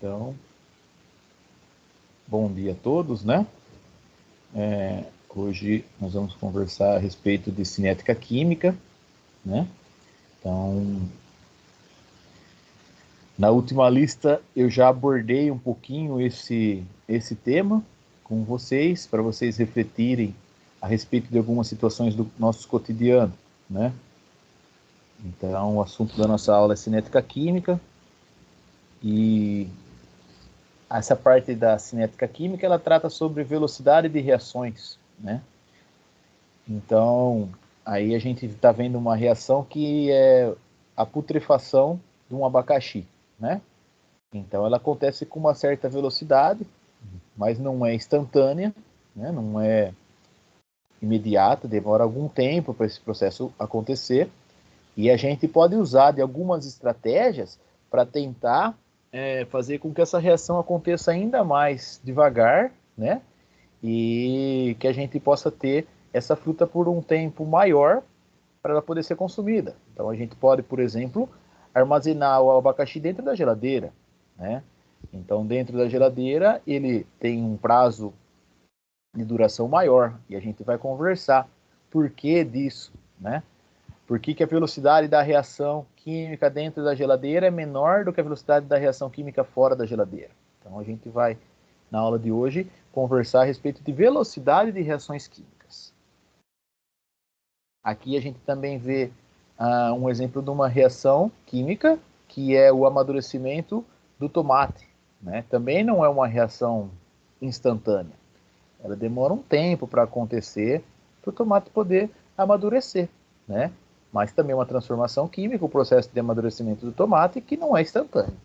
Então, bom dia a todos, né? Hoje nós vamos conversar a respeito de cinética química, né? Então, na última lista eu já abordei um pouquinho esse tema com vocês, para vocês refletirem a respeito de algumas situações do nosso cotidiano, né? Então, o assunto da nossa aula é cinética química e essa parte da cinética química, ela trata sobre velocidade de reações, né? Então, aí a gente está vendo uma reação que é a putrefação de um abacaxi, né? Então, ela acontece com uma certa velocidade, mas não é instantânea, né? Não é imediata, demora algum tempo para esse processo acontecer, e a gente pode usar de algumas estratégias para tentar fazer com que essa reação aconteça ainda mais devagar, né? E que a gente possa ter essa fruta por um tempo maior para ela poder ser consumida. Então a gente pode, por exemplo, armazenar o abacaxi dentro da geladeira, né? Então dentro da geladeira ele tem um prazo de duração maior e a gente vai conversar por que disso, né? Por que a velocidade da reação química dentro da geladeira é menor do que a velocidade da reação química fora da geladeira. Então a gente vai, na aula de hoje, conversar a respeito de velocidade de reações químicas. Aqui a gente também vê um exemplo de uma reação química, que é o amadurecimento do tomate, né? Também não é uma reação instantânea. Ela demora um tempo para acontecer, para o tomate poder amadurecer, né? Mas também uma transformação química, o processo de amadurecimento do tomate, que não é instantâneo.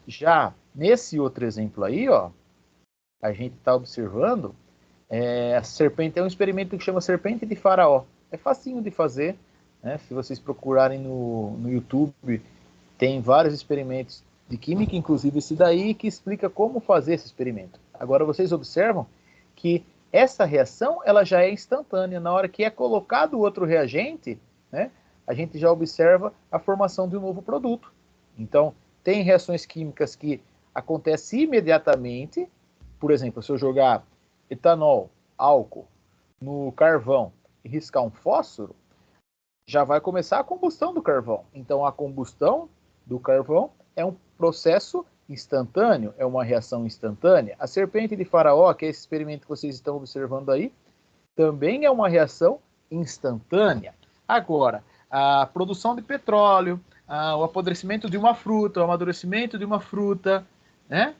Já nesse outro exemplo aí, ó, a gente está observando, a serpente é um experimento que chama serpente de faraó. É facinho de fazer, né? Se vocês procurarem no YouTube, tem vários experimentos de química, inclusive esse daí, que explica como fazer esse experimento. Agora vocês observam que essa reação ela já é instantânea. Na hora que é colocado outro reagente, né, a gente já observa a formação de um novo produto. Então, tem reações químicas que acontecem imediatamente. Por exemplo, se eu jogar etanol, álcool no carvão e riscar um fósforo, já vai começar a combustão do carvão. Então, a combustão do carvão é um processo instantâneo, é uma reação instantânea. A serpente de faraó, que é esse experimento que vocês estão observando aí, também é uma reação instantânea. Agora, a produção de petróleo, o apodrecimento de uma fruta, o amadurecimento de uma fruta, né?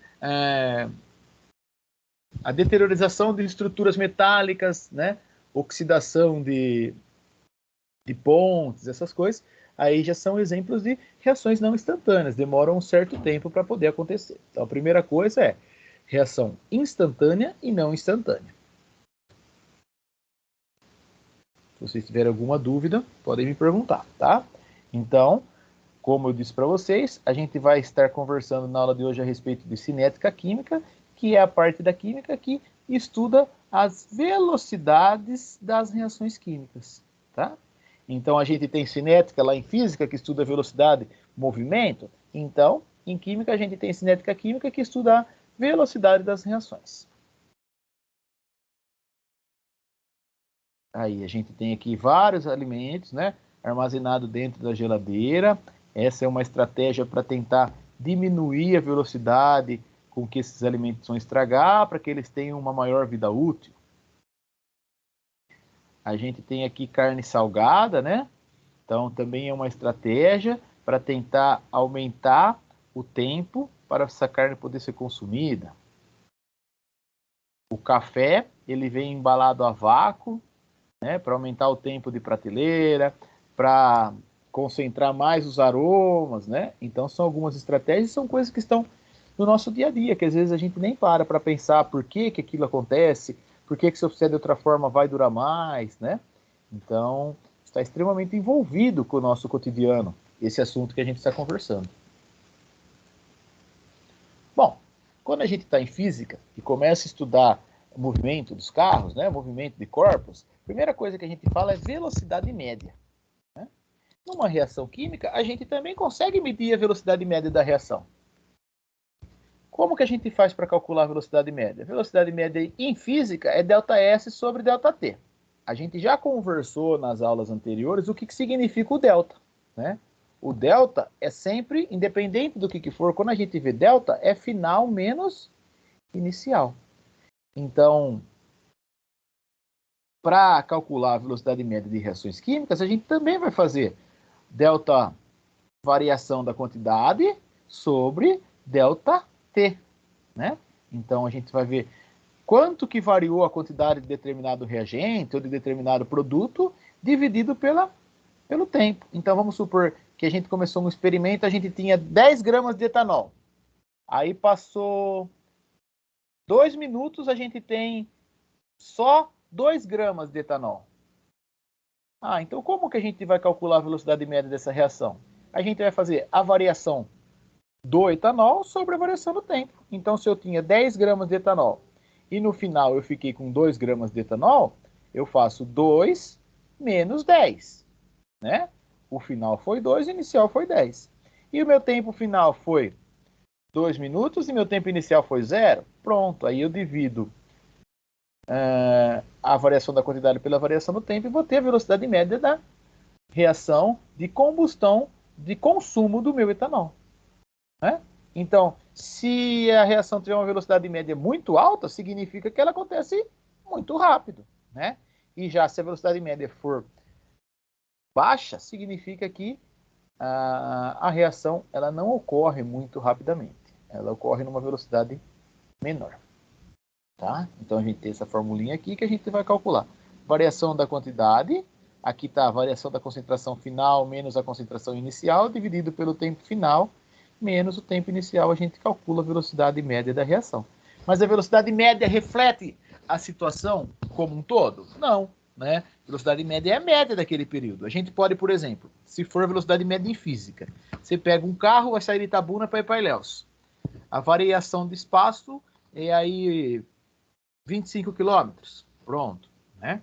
A deteriorização de estruturas metálicas, né? Oxidação de pontes, essas coisas, aí já são exemplos de reações não instantâneas, demoram um certo tempo para poder acontecer. Então, a primeira coisa é reação instantânea e não instantânea. Se vocês tiverem alguma dúvida, podem me perguntar, tá? Então, como eu disse para vocês, a gente vai estar conversando na aula de hoje a respeito de cinética química, que é a parte da química que estuda as velocidades das reações químicas, tá? Então, a gente tem cinética lá em física, que estuda velocidade, movimento. Então, em química, a gente tem cinética química, que estuda a velocidade das reações. Aí, a gente tem aqui vários alimentos, né, armazenados dentro da geladeira. Essa é uma estratégia para tentar diminuir a velocidade com que esses alimentos vão estragar, para que eles tenham uma maior vida útil. A gente tem aqui carne salgada, né? Então, também é uma estratégia para tentar aumentar o tempo para essa carne poder ser consumida. O café, ele vem embalado a vácuo, né, para aumentar o tempo de prateleira, para concentrar mais os aromas, né? Então, são algumas estratégias, são coisas que estão no nosso dia a dia, que às vezes a gente nem para pensar por que aquilo acontece, por que se eu fizer de outra forma vai durar mais, né? Então, está extremamente envolvido com o nosso cotidiano, esse assunto que a gente está conversando. Bom, quando a gente está em física e começa a estudar o movimento dos carros, né, movimento de corpos, a primeira coisa que a gente fala é velocidade média. Né? Numa reação química, a gente também consegue medir a velocidade média da reação. Como que a gente faz para calcular a velocidade média? A velocidade média em física é ΔS sobre ΔT. A gente já conversou nas aulas anteriores o que significa o delta, né? O delta é sempre, independente do que for, quando a gente vê delta, é final menos inicial. Então, para calcular a velocidade média de reações químicas, a gente também vai fazer delta variação da quantidade sobre delta T, né? Então, a gente vai ver quanto que variou a quantidade de determinado reagente ou de determinado produto dividido pelo tempo. Então, vamos supor que a gente começou um experimento, a gente tinha 10 gramas de etanol. Aí passou 2 minutos, a gente tem só 2 gramas de etanol. Então como que a gente vai calcular a velocidade média dessa reação? A gente vai fazer a variação do etanol sobre a variação do tempo. Então, se eu tinha 10 gramas de etanol e no final eu fiquei com 2 gramas de etanol, eu faço 2 menos 10, né? O final foi 2, o inicial foi 10. E o meu tempo final foi 2 minutos e meu tempo inicial foi 0. Pronto, aí eu divido a variação da quantidade pela variação do tempo e vou ter a velocidade média da reação de combustão de consumo do meu etanol, né? Então, se a reação tiver uma velocidade média muito alta, significa que ela acontece muito rápido, né? E já se a velocidade média for baixa, significa que a reação ela não ocorre muito rapidamente. Ela ocorre numa velocidade menor. Tá? Então a gente tem essa formulinha aqui que a gente vai calcular. Variação da quantidade, aqui está a variação da concentração final menos a concentração inicial, dividido pelo tempo final, menos o tempo inicial, a gente calcula a velocidade média da reação. Mas a velocidade média reflete a situação como um todo? Não, né? Velocidade média é a média daquele período. A gente pode, por exemplo, se for a velocidade média em física, você pega um carro, vai sair de Itabuna para ir para Ilhéus. A variação de espaço é aí 25 quilômetros, pronto, né?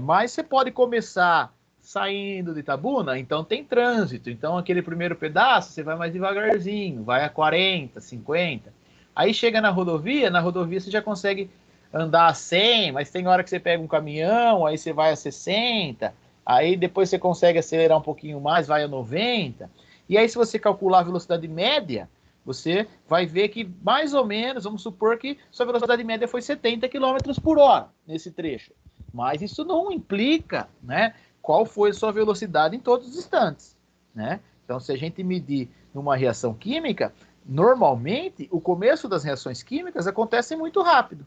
Mas você pode começar saindo de Itabuna, então tem trânsito, então aquele primeiro pedaço você vai mais devagarzinho, vai a 40, 50, aí chega na rodovia você já consegue andar a 100, mas tem hora que você pega um caminhão, aí você vai a 60, aí depois você consegue acelerar um pouquinho mais, vai a 90, e aí se você calcular a velocidade média, você vai ver que mais ou menos, vamos supor que sua velocidade média foi 70 km por hora nesse trecho. Mas isso não implica, né, qual foi a sua velocidade em todos os instantes, né? Então, se a gente medir numa reação química, normalmente o começo das reações químicas acontece muito rápido.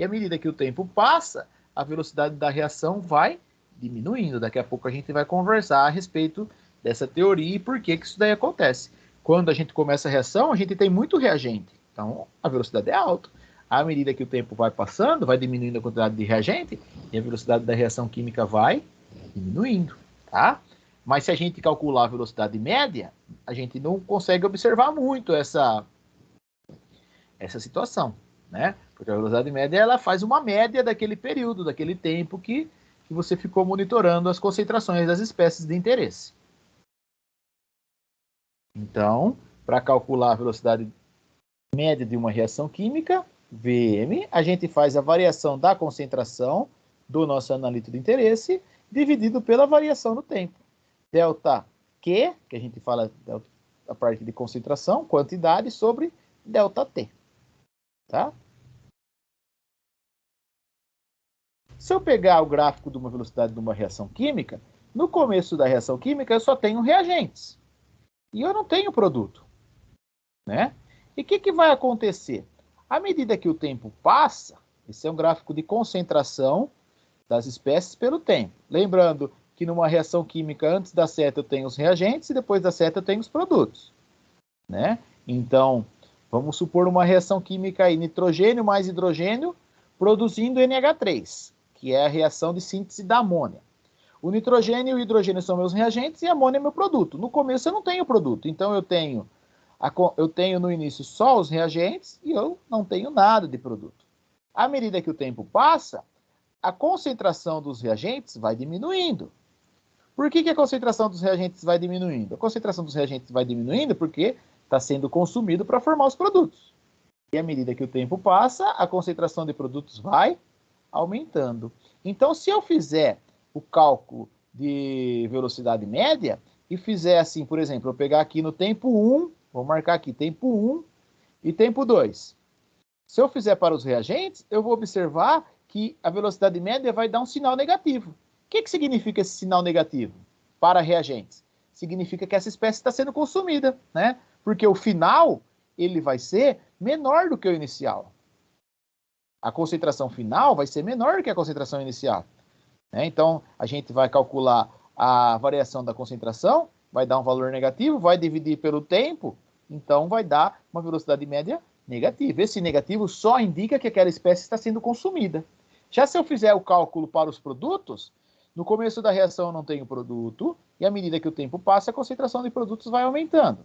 E à medida que o tempo passa, a velocidade da reação vai diminuindo. Daqui a pouco a gente vai conversar a respeito dessa teoria e por que isso daí acontece. Quando a gente começa a reação, a gente tem muito reagente. Então, a velocidade é alta. À medida que o tempo vai passando, vai diminuindo a quantidade de reagente e a velocidade da reação química vai diminuindo, tá? Mas se a gente calcular a velocidade média, a gente não consegue observar muito essa situação, né? Porque a velocidade média, ela faz uma média daquele período, daquele tempo que você ficou monitorando as concentrações das espécies de interesse. Então, para calcular a velocidade média de uma reação química, Vm, a gente faz a variação da concentração do nosso analito de interesse dividido pela variação do tempo. Delta Q, que a gente fala a parte de concentração, quantidade, sobre delta T. Tá? Se eu pegar o gráfico de uma velocidade de uma reação química, no começo da reação química eu só tenho reagentes. E eu não tenho produto, né? E o que vai acontecer? À medida que o tempo passa, esse é um gráfico de concentração das espécies pelo tempo. Lembrando que numa reação química, antes da seta eu tenho os reagentes e depois da seta eu tenho os produtos, né? Então, vamos supor uma reação química aí, nitrogênio mais hidrogênio produzindo NH3, que é a reação de síntese da amônia. O nitrogênio e o hidrogênio são meus reagentes e a amônia é meu produto. No começo eu não tenho produto, então eu tenho no início só os reagentes e eu não tenho nada de produto. À medida que o tempo passa, a concentração dos reagentes vai diminuindo. Por que a concentração dos reagentes vai diminuindo? A concentração dos reagentes vai diminuindo porque está sendo consumido para formar os produtos. E à medida que o tempo passa, a concentração de produtos vai aumentando. Então, se eu fizer o cálculo de velocidade média e fizer assim, por exemplo, eu pegar aqui no tempo 1, vou marcar aqui tempo 1 e tempo 2. Se eu fizer para os reagentes, eu vou observar que a velocidade média vai dar um sinal negativo. O que significa esse sinal negativo para reagentes? Significa que essa espécie está sendo consumida, né? Porque o final, ele vai ser menor do que o inicial. A concentração final vai ser menor do que a concentração inicial. Né? Então, a gente vai calcular a variação da concentração, vai dar um valor negativo, vai dividir pelo tempo, então vai dar uma velocidade média negativa. Esse negativo só indica que aquela espécie está sendo consumida. Já se eu fizer o cálculo para os produtos, no começo da reação eu não tenho produto, e à medida que o tempo passa, a concentração de produtos vai aumentando.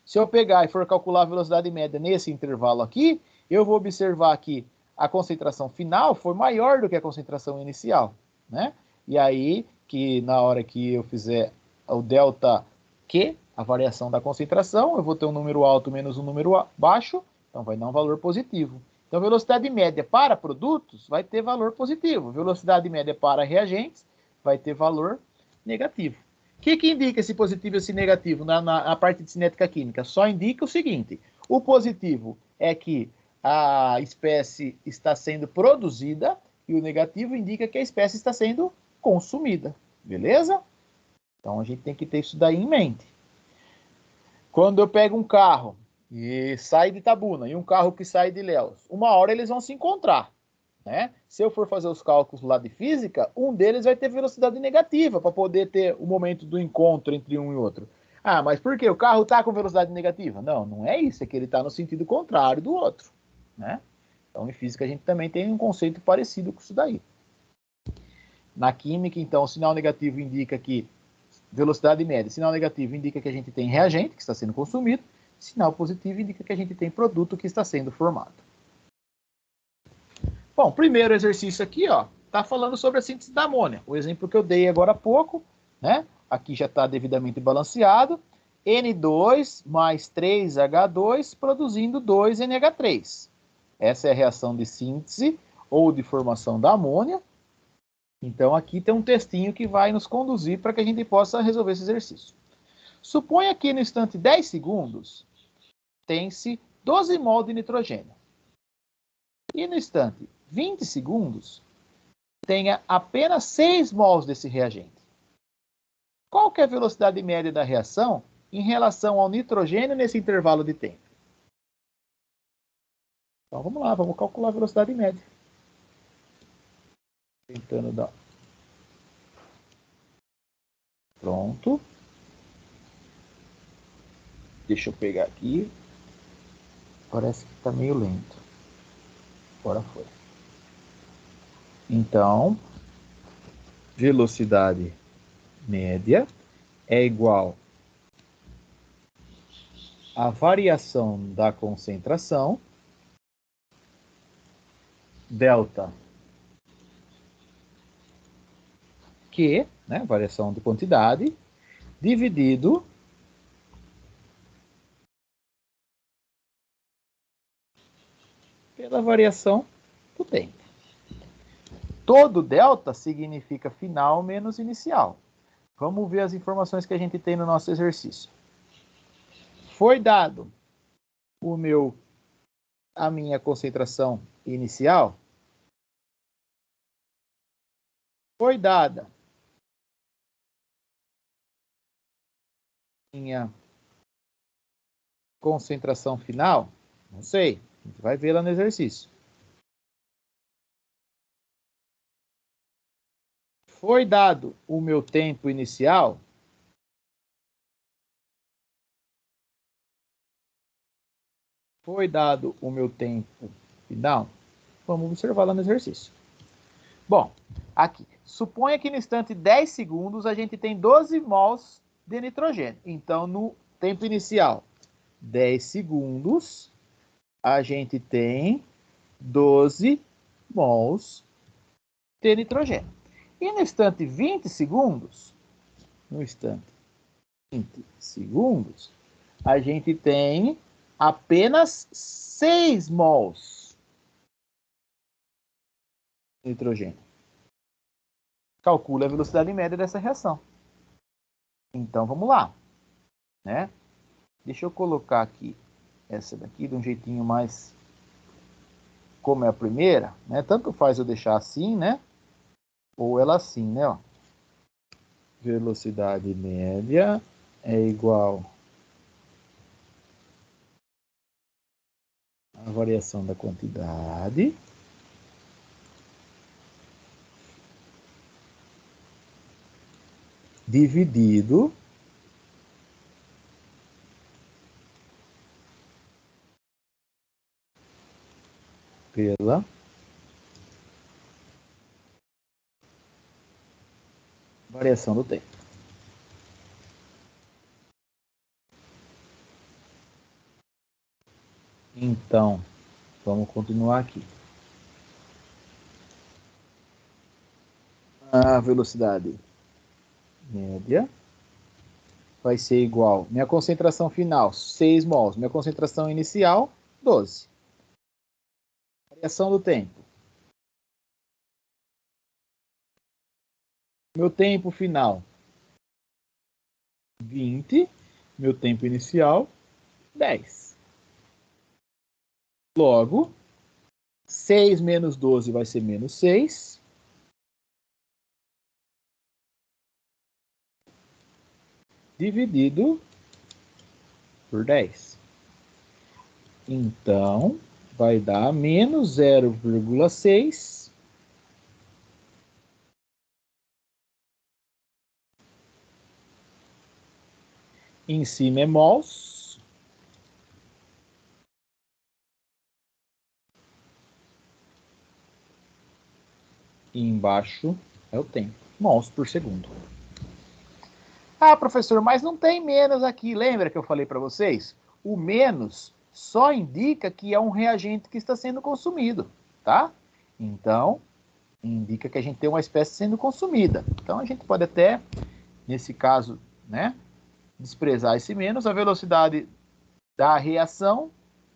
Se eu pegar e for calcular a velocidade média nesse intervalo aqui, eu vou observar que a concentração final foi maior do que a concentração inicial, né? E aí, que na hora que eu fizer o delta Q, a variação da concentração, eu vou ter um número alto menos um número baixo, então vai dar um valor positivo. Então, velocidade média para produtos vai ter valor positivo. Velocidade média para reagentes vai ter valor negativo. O que indica esse positivo e esse negativo na parte de cinética química? Só indica o seguinte: o positivo é que a espécie está sendo produzida e o negativo indica que a espécie está sendo consumida. Beleza? Então a gente tem que ter isso daí em mente. Quando eu pego um carro e sai de Itabuna e um carro que sai de Ilhéus, uma hora eles vão se encontrar. Né? Se eu for fazer os cálculos lá de física, um deles vai ter velocidade negativa para poder ter o momento do encontro entre um e outro. Ah, mas por quê? O carro está com velocidade negativa? Não, não é isso, é que ele está no sentido contrário do outro. Né? Então, em física, a gente também tem um conceito parecido com isso daí. Na química, então, o sinal negativo indica que velocidade média, sinal negativo indica que a gente tem reagente que está sendo consumido, sinal positivo indica que a gente tem produto que está sendo formado. Bom, primeiro exercício aqui, ó, tá falando sobre a síntese da amônia. O exemplo que eu dei agora há pouco, né? Aqui já está devidamente balanceado. N2 mais 3H2 produzindo 2NH3. Essa é a reação de síntese ou de formação da amônia. Então, aqui tem um textinho que vai nos conduzir para que a gente possa resolver esse exercício. Suponha que no instante 10 segundos tem-se 12 mol de nitrogênio. E no instante 20 segundos tenha apenas 6 mols desse reagente. Qual que é a velocidade média da reação em relação ao nitrogênio nesse intervalo de tempo? Então vamos lá, vamos calcular a velocidade média. Tentando dar. Pronto. Deixa eu pegar aqui. Parece que está meio lento. Agora foi. Então, velocidade média é igual à variação da concentração, delta Q, né, variação de quantidade, dividido pela variação do tempo. Todo delta significa final menos inicial. Vamos ver as informações que a gente tem no nosso exercício. Foi dado a minha concentração inicial. Foi dada minha concentração final. Não sei, a gente vai ver lá no exercício. Foi dado o meu tempo inicial. Foi dado o meu tempo final. Vamos observar lá no exercício. Bom, aqui. Suponha que no instante 10 segundos a gente tem 12 mols de nitrogênio. Então, no tempo inicial, 10 segundos, a gente tem 12 mols de nitrogênio. E no instante 20 segundos, a gente tem apenas 6 mols de nitrogênio. Calcula a velocidade média dessa reação. Então, vamos lá, né? Deixa eu colocar aqui essa daqui de um jeitinho mais como é a primeira, né? Tanto faz eu deixar assim, né? Ou ela assim, né? Ó. Velocidade média é igual a variação da quantidade dividido pela variação do tempo. Então, vamos continuar aqui. A velocidade média vai ser igual, minha concentração final, 6 mols, minha concentração inicial, 12. Variação do tempo. Meu tempo final, 20. Meu tempo inicial, 10. Logo, 6 menos 12 vai ser menos 6. Dividido por 10. Então, vai dar menos 0,6 em cima é mols. E embaixo é o tempo, mols por segundo. Ah, professor, mas não tem menos aqui. Lembra que eu falei para vocês? O menos só indica que é um reagente que está sendo consumido, tá? Então, indica que a gente tem uma espécie sendo consumida. Então, a gente pode até, nesse caso, né, desprezar esse menos. A velocidade da reação,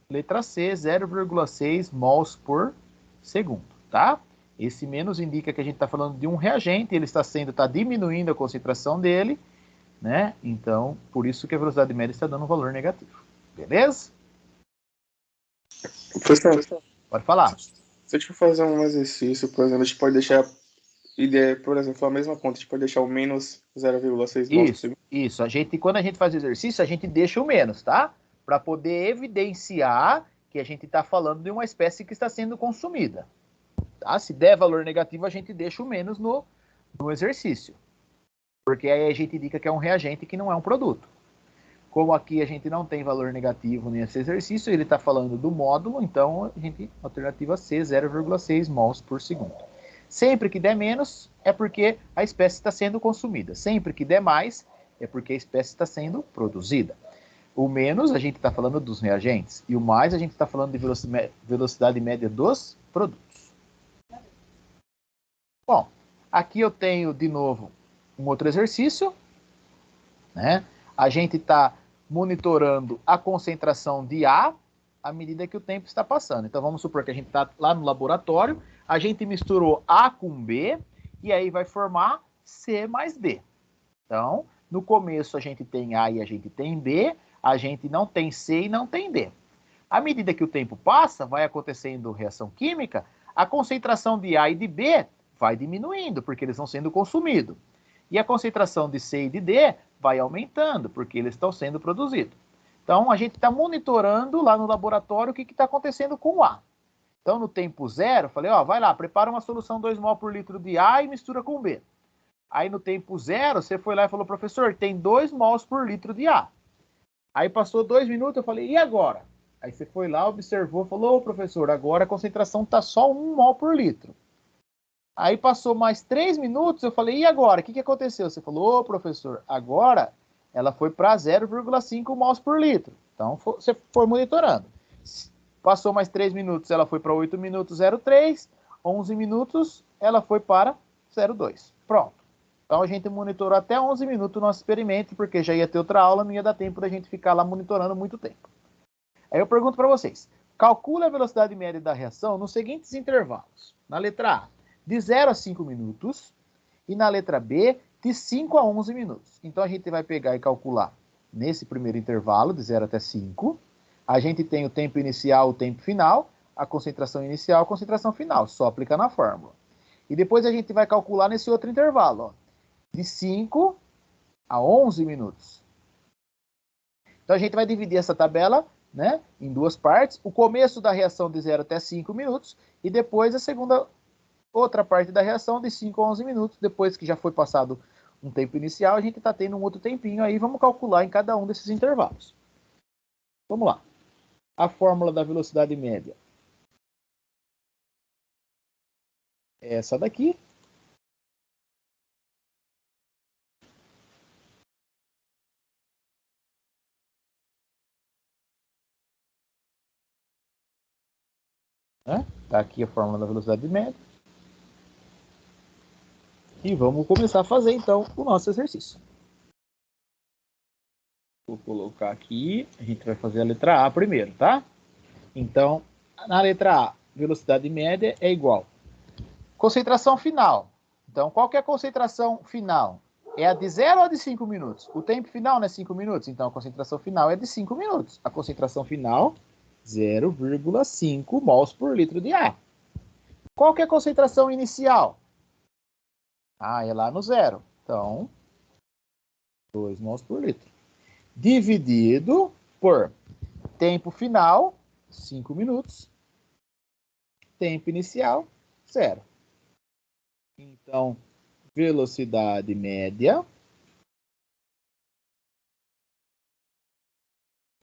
letra C, 0,6 mols por segundo, tá? Esse menos indica que a gente está falando de um reagente, ele está diminuindo a concentração dele, né? Então, por isso que a velocidade média está dando um valor negativo. Beleza? Professor, Pode falar. se a gente for fazer um exercício, por exemplo, a gente pode deixar, por exemplo, a mesma conta, a gente pode deixar o menos 0,6 mols por segundo. Isso. Quando a gente faz o exercício, a gente deixa o menos, tá? Para poder evidenciar que a gente está falando de uma espécie que está sendo consumida. Tá? Se der valor negativo, a gente deixa o menos no exercício. Porque aí a gente indica que é um reagente que não é um produto. Como aqui a gente não tem valor negativo nesse exercício, ele está falando do módulo, então a gente, alternativa C, 0,6 mols por segundo. Sempre que der menos, é porque a espécie está sendo consumida. Sempre que der mais, é porque a espécie está sendo produzida. O menos, a gente está falando dos reagentes. E o mais, a gente está falando de velocidade média dos produtos. Bom, aqui eu tenho, de novo, um outro exercício, né? A gente está monitorando a concentração de A à medida que o tempo está passando. Então, vamos supor que a gente está lá no laboratório, a gente misturou A com B, e aí vai formar C mais B. Então, no começo a gente tem A e a gente tem B, a gente não tem C e não tem D. À medida que o tempo passa, vai acontecendo reação química, a concentração de A e de B vai diminuindo, porque eles vão sendo consumidos. E a concentração de C e de D vai aumentando, porque eles estão sendo produzidos. Então, a gente está monitorando lá no laboratório o que está acontecendo com o A. Então, no tempo zero, falei, ó, vai lá, prepara uma solução 2 mol por litro de A e mistura com B. Aí, no tempo zero, você foi lá e falou, professor, tem 2 mols por litro de A. Aí, passou 2 minutos, eu falei, e agora? Aí, você foi lá, observou, falou, ô, professor, agora a concentração está só 1 mol por litro. Aí passou mais 3 minutos, eu falei, e agora? O que aconteceu? Você falou, ô professor, agora ela foi para 0,5 mols por litro. Então, você foi monitorando. Passou mais 3 minutos, ela foi para 8 minutos 0,3. 11 minutos, ela foi para 0,2. Pronto. Então a gente monitorou até 11 minutos o nosso experimento, porque já ia ter outra aula, não ia dar tempo da gente ficar lá monitorando muito tempo. Aí eu pergunto para vocês, calcule a velocidade média da reação nos seguintes intervalos. Na letra A, de 0 a 5 minutos, e na letra B, de 5 a 11 minutos. Então a gente vai pegar e calcular nesse primeiro intervalo, de 0 até 5. A gente tem o tempo inicial, o tempo final, a concentração inicial, a concentração final. Só aplicar na fórmula. E depois a gente vai calcular nesse outro intervalo, ó, de 5 a 11 minutos. Então a gente vai dividir essa tabela, né, em duas partes. O começo da reação de 0 até 5 minutos e depois a segunda outra parte da reação de 5 a 11 minutos. Depois que já foi passado um tempo inicial, a gente está tendo um outro tempinho aí. Vamos calcular em cada um desses intervalos. Vamos lá. A fórmula da velocidade média é essa daqui. Tá aqui a fórmula da velocidade média. E vamos começar a fazer, então, o nosso exercício. Vou colocar aqui, a gente vai fazer a letra A primeiro, tá? Então, na letra A, velocidade média é igual. Concentração final. Então, qual que é a concentração final? É a de 0 ou a de 5 minutos? O tempo final não é 5 minutos, então a concentração final é de 5 minutos. A concentração final, 0,5 mols por litro de ar. Qual que é a concentração inicial? É lá no zero. Então, 2 mols por litro. Dividido por tempo final, 5 minutos. Tempo inicial, 0. Então, velocidade média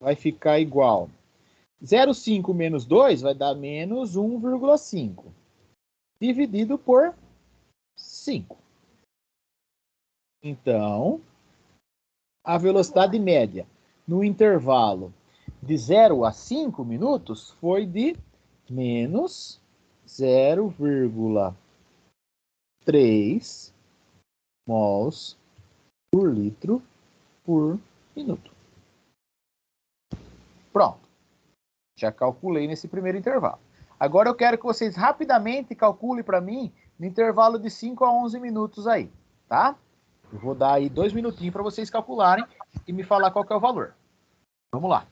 vai ficar igual. 0,5 menos 2 vai dar menos 1,5. Dividido por 5. Então, a velocidade média no intervalo de 0 a 5 minutos foi de menos 0,3 mols por litro por minuto. Pronto. Já calculei nesse primeiro intervalo. Agora eu quero que vocês rapidamente calculem para mim no intervalo de 5 a 11 minutos aí, tá? Eu vou dar aí 2 minutinhos para vocês calcularem e me falar qual que é o valor. Vamos lá.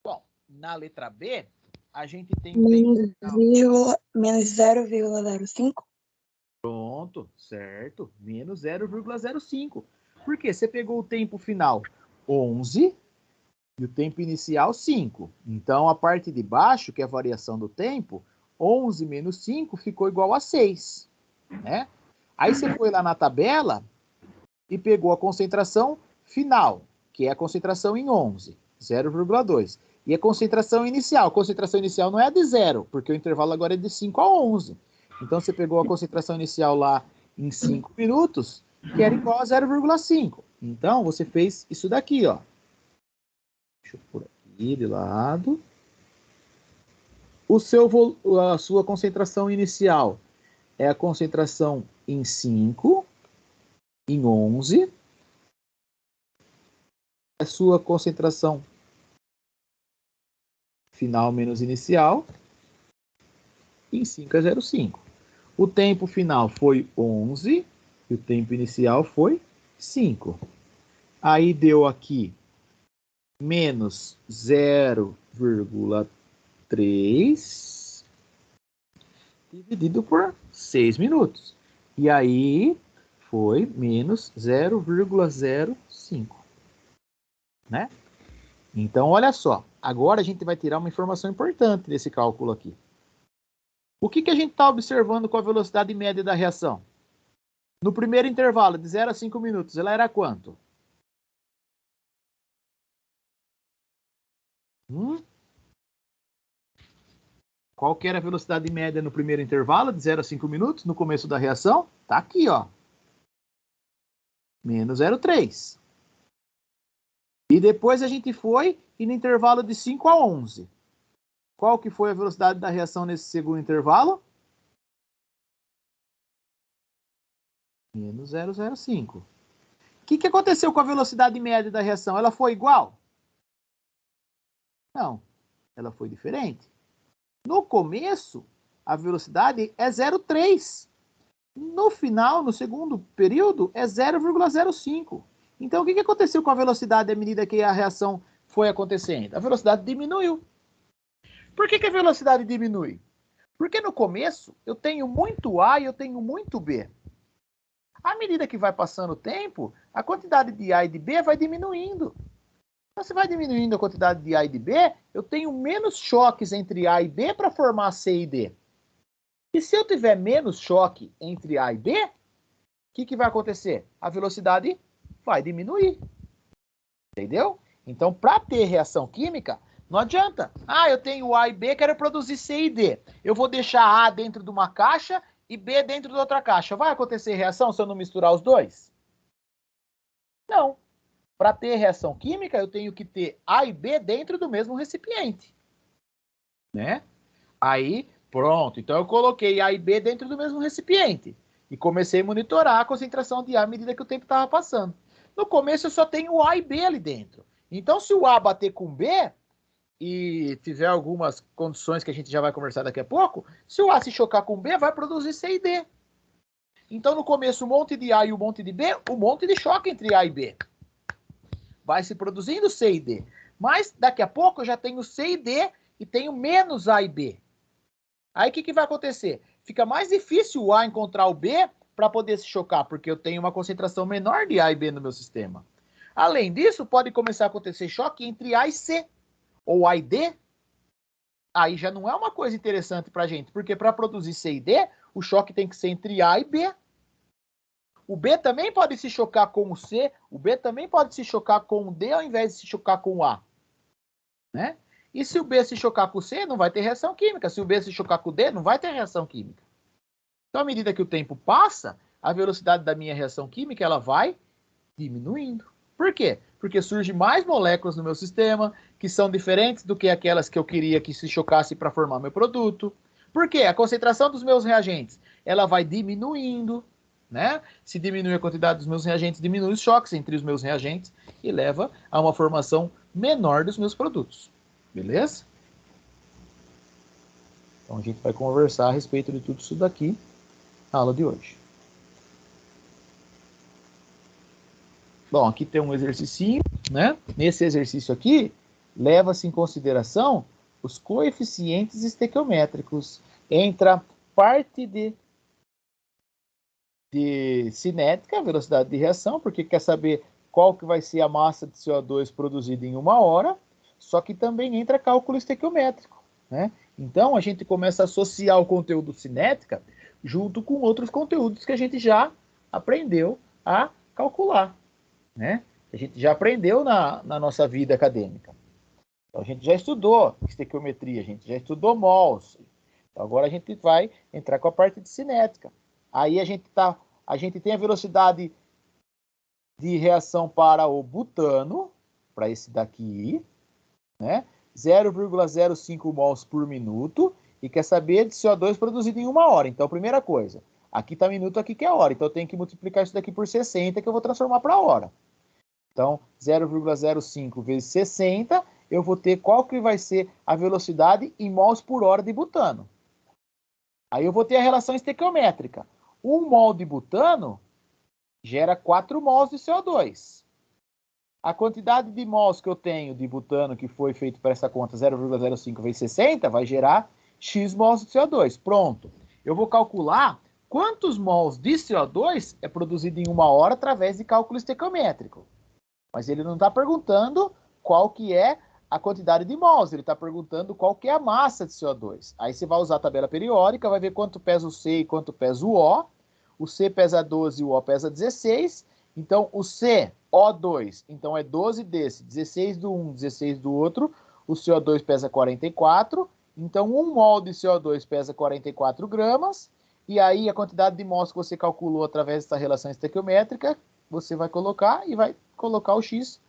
Bom, na letra B, a gente tem menos 0,05. Pronto, certo. Menos 0,05. Por quê? Você pegou o tempo final 11 e o tempo inicial 5. Então, a parte de baixo, que é a variação do tempo, 11 menos 5 ficou igual a 6. Né? Aí você foi lá na tabela e pegou a concentração final, que é a concentração em 11, 0,2. E a concentração inicial não é de 0, porque o intervalo agora é de 5 a 11. Então, você pegou a concentração inicial lá em 5 minutos, que era igual a 0,5. Então, você fez isso daqui, ó. Deixa eu pôr aqui de lado. A sua concentração inicial é a concentração em 5, em 11. A sua concentração final menos inicial em 5 a 0,5. O tempo final foi 11 e o tempo inicial foi 5. Aí deu aqui menos 0,3 dividido por 6 minutos. E aí foi menos 0,05. Né? Então, olha só. Agora a gente vai tirar uma informação importante desse cálculo aqui. O que a gente está observando com a velocidade média da reação? No primeiro intervalo, de 0 a 5 minutos, ela era quanto? Qual que era a velocidade média no primeiro intervalo, de 0 a 5 minutos, no começo da reação? Tá aqui, ó. Menos 0,3. E depois a gente foi e no intervalo de 5 a 11. Qual que foi a velocidade da reação nesse segundo intervalo? Menos 0,05. O que aconteceu com a velocidade média da reação? Ela foi igual? Não, ela foi diferente. No começo, a velocidade é 0,3. No final, no segundo período, é 0,05. Então, o que aconteceu com a velocidade à medida que a reação foi acontecendo? A velocidade diminuiu. Por que a velocidade diminui? Porque no começo, eu tenho muito A e eu tenho muito B. À medida que vai passando o tempo, a quantidade de A e de B vai diminuindo. Então, se vai diminuindo a quantidade de A e de B, eu tenho menos choques entre A e B para formar C e D. E se eu tiver menos choque entre A e B, o que vai acontecer? A velocidade vai diminuir. Entendeu? Então, para ter reação química, não adianta. Ah, eu tenho A e B, quero produzir C e D. Eu vou deixar A dentro de uma caixa e B dentro de outra caixa. Vai acontecer reação se eu não misturar os dois? Não. Para ter reação química, eu tenho que ter A e B dentro do mesmo recipiente. Né? Aí, pronto. Então, eu coloquei A e B dentro do mesmo recipiente. E comecei a monitorar a concentração de A à medida que o tempo estava passando. No começo, eu só tenho A e B ali dentro. Então, se o A bater com B, e tiver algumas condições que a gente já vai conversar daqui a pouco, se o A se chocar com B, vai produzir C e D. Então, no começo, um monte de A e um monte de B, um monte de choque entre A e B. Vai se produzindo C e D. Mas, daqui a pouco, eu já tenho C e D e tenho menos A e B. Aí, o que vai acontecer? Fica mais difícil o A encontrar o B para poder se chocar, porque eu tenho uma concentração menor de A e B no meu sistema. Além disso, pode começar a acontecer choque entre A e C, ou A e D. Aí já não é uma coisa interessante para a gente, porque para produzir C e D, o choque tem que ser entre A e B. O B também pode se chocar com o C, o B também pode se chocar com o D ao invés de se chocar com o A. Né? E se o B se chocar com o C, não vai ter reação química. Se o B se chocar com o D, não vai ter reação química. Então, à medida que o tempo passa, a velocidade da minha reação química ela vai diminuindo. Por quê? Porque surgem mais moléculas no meu sistema que são diferentes do que aquelas que eu queria que se chocasse para formar meu produto. Por quê? A concentração dos meus reagentes ela vai diminuindo. Né? Se diminui a quantidade dos meus reagentes, diminui os choques entre os meus reagentes e leva a uma formação menor dos meus produtos. Beleza? Então a gente vai conversar a respeito de tudo isso daqui na aula de hoje. Bom, aqui tem um exercício, né? Nesse exercício aqui, leva-se em consideração os coeficientes estequiométricos entre a parte de cinética, velocidade de reação, porque quer saber qual que vai ser a massa de CO2 produzida em 1 hora, só que também entra cálculo estequiométrico, né? Então, a gente começa a associar o conteúdo cinética junto com outros conteúdos que a gente já aprendeu a calcular, né? A gente já aprendeu na nossa vida acadêmica. Então, a gente já estudou estequiometria, a gente já estudou mols. Então, agora a gente vai entrar com a parte de cinética. Aí a gente tem a velocidade de reação para o butano, para esse daqui, né? 0,05 mols por minuto, e quer saber de CO2 produzido em 1 hora. Então, primeira coisa, aqui está minuto, aqui que é hora. Então, eu tenho que multiplicar isso daqui por 60, que eu vou transformar para hora. Então, 0,05 vezes 60, eu vou ter qual que vai ser a velocidade em mols por hora de butano. Aí eu vou ter a relação estequiométrica. 1 mol de butano gera 4 mols de CO2. A quantidade de mols que eu tenho de butano que foi feito para essa conta 0,05 vezes 60 vai gerar X mols de CO2. Pronto. Eu vou calcular quantos mols de CO2 é produzido em 1 hora através de cálculo estequiométrico. Mas ele não está perguntando qual que é a quantidade de mols, ele está perguntando qual que é a massa de CO2. Aí você vai usar a tabela periódica, vai ver quanto pesa o C e quanto pesa o O. o C pesa 12 e o O pesa 16. Então, o CO2, então é 12 desse, 16 do um, 16 do outro. O CO2 pesa 44. Então, 1 mol de CO2 pesa 44 gramas. E aí, a quantidade de mols que você calculou através dessa relação estequiométrica, você vai colocar e vai colocar o X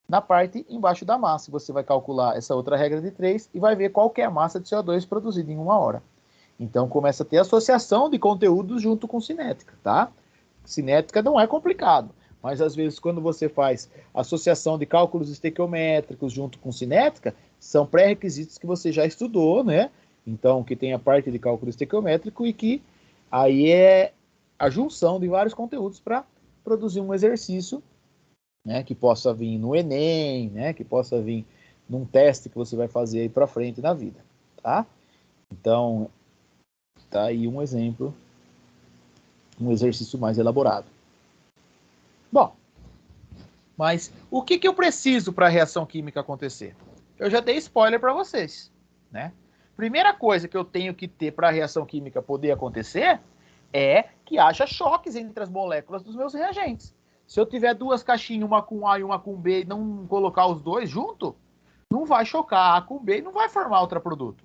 na parte embaixo da massa. Você vai calcular essa outra regra de 3 e vai ver qual que é a massa de CO2 produzida em 1 hora. Então, começa a ter associação de conteúdos junto com cinética, tá? Cinética não é complicado, mas às vezes quando você faz associação de cálculos estequiométricos junto com cinética, são pré-requisitos que você já estudou, né? Então, que tem a parte de cálculo estequiométrico e que aí é a junção de vários conteúdos para produzir um exercício, né, que possa vir no Enem, né, que possa vir num teste que você vai fazer aí para frente na vida, tá? Então, tá aí um exemplo, um exercício mais elaborado. Bom, mas o que eu preciso para a reação química acontecer? Eu já dei spoiler para vocês, né? Primeira coisa que eu tenho que ter para a reação química poder acontecer é que haja choques entre as moléculas dos meus reagentes. Se eu tiver duas caixinhas, uma com A e uma com B, e não colocar os dois junto, não vai chocar A com B e não vai formar outro produto.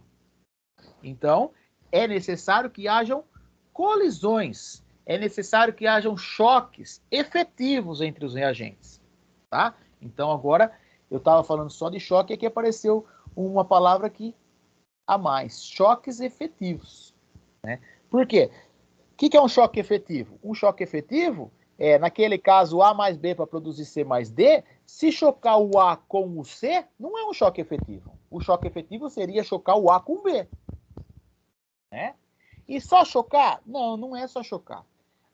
Então, é necessário que hajam colisões, é necessário que hajam choques efetivos entre os reagentes, tá? Então, agora, eu estava falando só de choque e aqui apareceu uma palavra aqui a mais, choques efetivos, né? Por quê? O que é um choque efetivo? Um choque efetivo é, naquele caso, A mais B para produzir C mais D, se chocar o A com o C, não é um choque efetivo. O choque efetivo seria chocar o A com o B, né? E só chocar? Não, não é só chocar.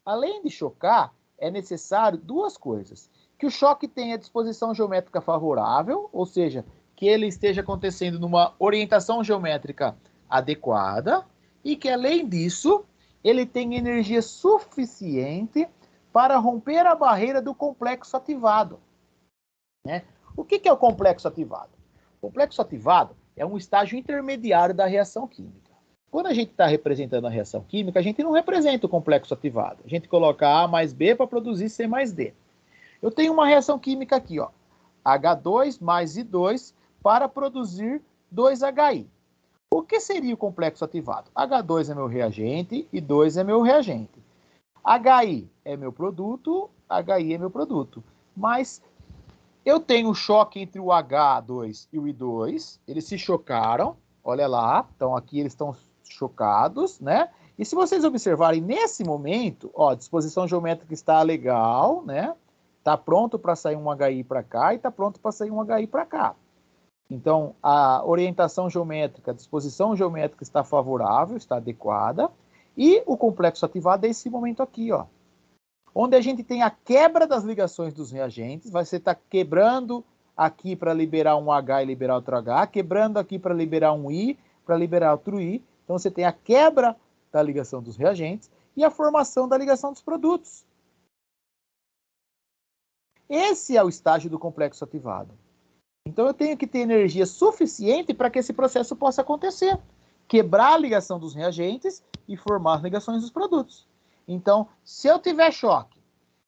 Além de chocar, é necessário duas coisas. Que o choque tenha disposição geométrica favorável, ou seja, que ele esteja acontecendo numa orientação geométrica adequada, e que, além disso, ele tenha energia suficiente para romper a barreira do complexo ativado, né? O que é o complexo ativado? O complexo ativado é um estágio intermediário da reação química. Quando a gente está representando a reação química, a gente não representa o complexo ativado. A gente coloca A mais B para produzir C mais D. Eu tenho uma reação química aqui, ó, H2 mais I2 para produzir 2HI. O que seria o complexo ativado? H2 é meu reagente, I2 é meu reagente. HI é meu produto, HI é meu produto. Mas eu tenho choque entre o H2 e o I2, eles se chocaram, olha lá, então aqui eles estão chocados, né? E se vocês observarem nesse momento, ó, a disposição geométrica está legal, né? Está pronto para sair um HI para cá e está pronto para sair um HI para cá. Então, a orientação geométrica, a disposição geométrica está favorável, está adequada. E o complexo ativado é esse momento aqui, ó, onde a gente tem a quebra das ligações dos reagentes. Você está quebrando aqui para liberar um H e liberar outro H, quebrando aqui para liberar um I, para liberar outro I. Então, você tem a quebra da ligação dos reagentes e a formação da ligação dos produtos. Esse é o estágio do complexo ativado. Então, eu tenho que ter energia suficiente para que esse processo possa acontecer. Quebrar a ligação dos reagentes e formar as ligações dos produtos. Então, se eu tiver choque,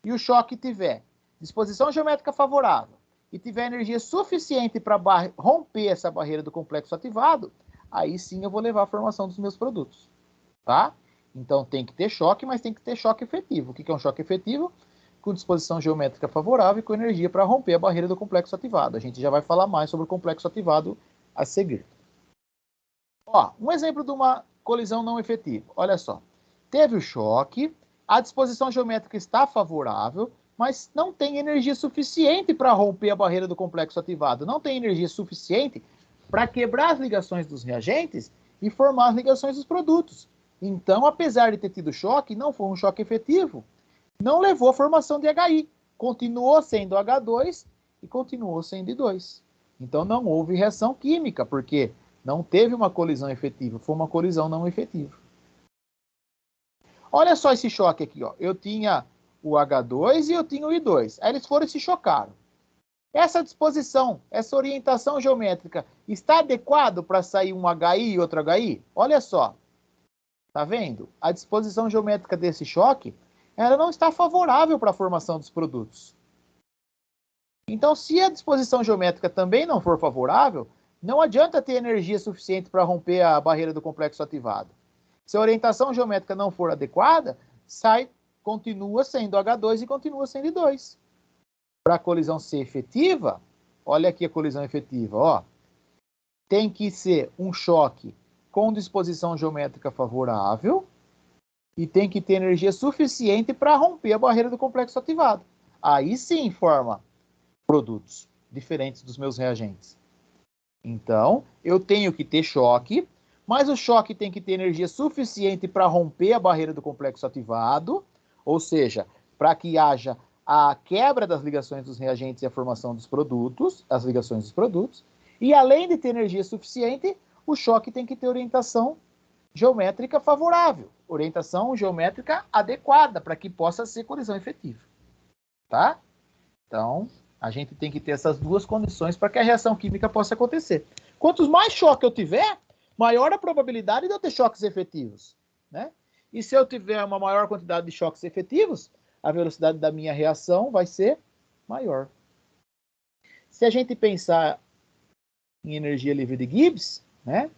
e o choque tiver disposição geométrica favorável, e tiver energia suficiente para romper essa barreira do complexo ativado, aí sim eu vou levar a formação dos meus produtos. Tá? Então, tem que ter choque, mas tem que ter choque efetivo. O que é um choque efetivo? Com disposição geométrica favorável e com energia para romper a barreira do complexo ativado. A gente já vai falar mais sobre o complexo ativado a seguir. Ó, um exemplo de uma colisão não efetiva. Olha só. Teve o choque, a disposição geométrica está favorável, mas não tem energia suficiente para romper a barreira do complexo ativado. Não tem energia suficiente para quebrar as ligações dos reagentes e formar as ligações dos produtos. Então, apesar de ter tido choque, não foi um choque efetivo. Não levou à formação de HI. Continuou sendo H2 e continuou sendo I2. Então, não houve reação química, porque não teve uma colisão efetiva, foi uma colisão não efetiva. Olha só esse choque aqui, ó. Eu tinha o H2 e eu tinha o I2. Aí eles foram e se chocaram. Essa disposição, essa orientação geométrica, está adequado para sair um HI e outro HI? Olha só. Tá vendo? A disposição geométrica desse choque ela não está favorável para a formação dos produtos. Então, se a disposição geométrica também não for favorável, não adianta ter energia suficiente para romper a barreira do complexo ativado. Se a orientação geométrica não for adequada, continua sendo H2 e continua sendo I2. Para a colisão ser efetiva, olha aqui a colisão efetiva, ó, tem que ser um choque com disposição geométrica favorável e tem que ter energia suficiente para romper a barreira do complexo ativado. Aí sim forma produtos diferentes dos meus reagentes. Então, eu tenho que ter choque, mas o choque tem que ter energia suficiente para romper a barreira do complexo ativado, ou seja, para que haja a quebra das ligações dos reagentes e a formação dos produtos, as ligações dos produtos, e além de ter energia suficiente, o choque tem que ter orientação geométrica favorável, orientação geométrica adequada para que possa ser colisão efetiva. Tá? Então, a gente tem que ter essas duas condições para que a reação química possa acontecer. Quantos mais choque eu tiver, maior a probabilidade de eu ter choques efetivos, né? E se eu tiver uma maior quantidade de choques efetivos, a velocidade da minha reação vai ser maior. Se a gente pensar em energia livre de Gibbs, né?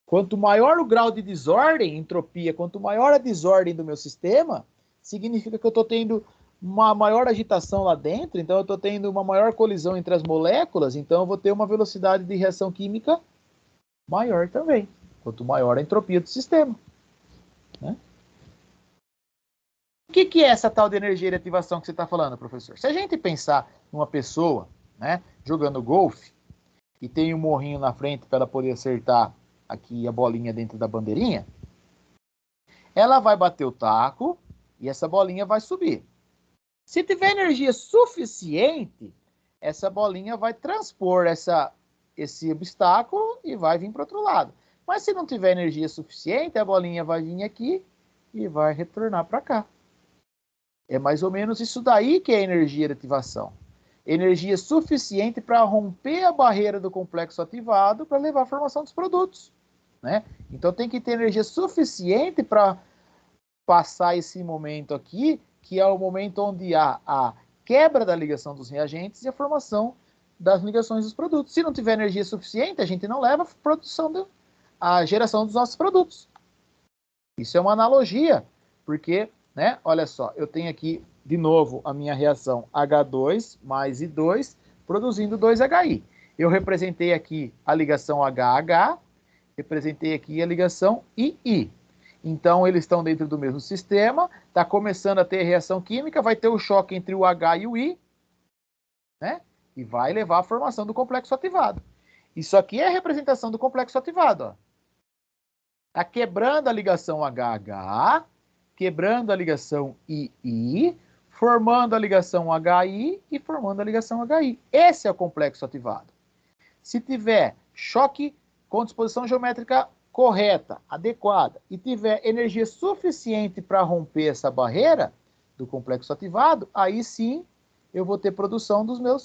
Quanto maior o grau de desordem, entropia, quanto maior a desordem do meu sistema, significa que eu estou tendo uma maior agitação lá dentro, então eu estou tendo uma maior colisão entre as moléculas, então eu vou ter uma velocidade de reação química maior também, quanto maior a entropia do sistema. Né? O que é essa tal de energia de ativação que você está falando, professor? Se a gente pensar numa pessoa, né, jogando golfe, e tem um morrinho na frente para ela poder acertar aqui a bolinha dentro da bandeirinha, ela vai bater o taco e essa bolinha vai subir. Se tiver energia suficiente, essa bolinha vai transpor esse obstáculo e vai vir para o outro lado. Mas se não tiver energia suficiente, a bolinha vai vir aqui e vai retornar para cá. É mais ou menos isso daí que é a energia de ativação. Energia suficiente para romper a barreira do complexo ativado para levar à formação dos produtos. Né? Então tem que ter energia suficiente para passar esse momento aqui, que é o momento onde há a quebra da ligação dos reagentes e a formação das ligações dos produtos. Se não tiver energia suficiente, a gente não leva a geração dos nossos produtos. Isso é uma analogia, porque, né, olha só, eu tenho aqui, de novo, a minha reação H2 mais I2, produzindo 2HI. Eu representei aqui a ligação HH, representei aqui a ligação II. Então, eles estão dentro do mesmo sistema, está começando a ter reação química, vai ter o choque entre o H e o I, né? E vai levar à formação do complexo ativado. Isso aqui é a representação do complexo ativado. Está quebrando a ligação HH, quebrando a ligação II, formando a ligação HI e formando a ligação HI. Esse é o complexo ativado. Se tiver choque com disposição geométrica correta, adequada, e tiver energia suficiente para romper essa barreira do complexo ativado, aí sim eu vou ter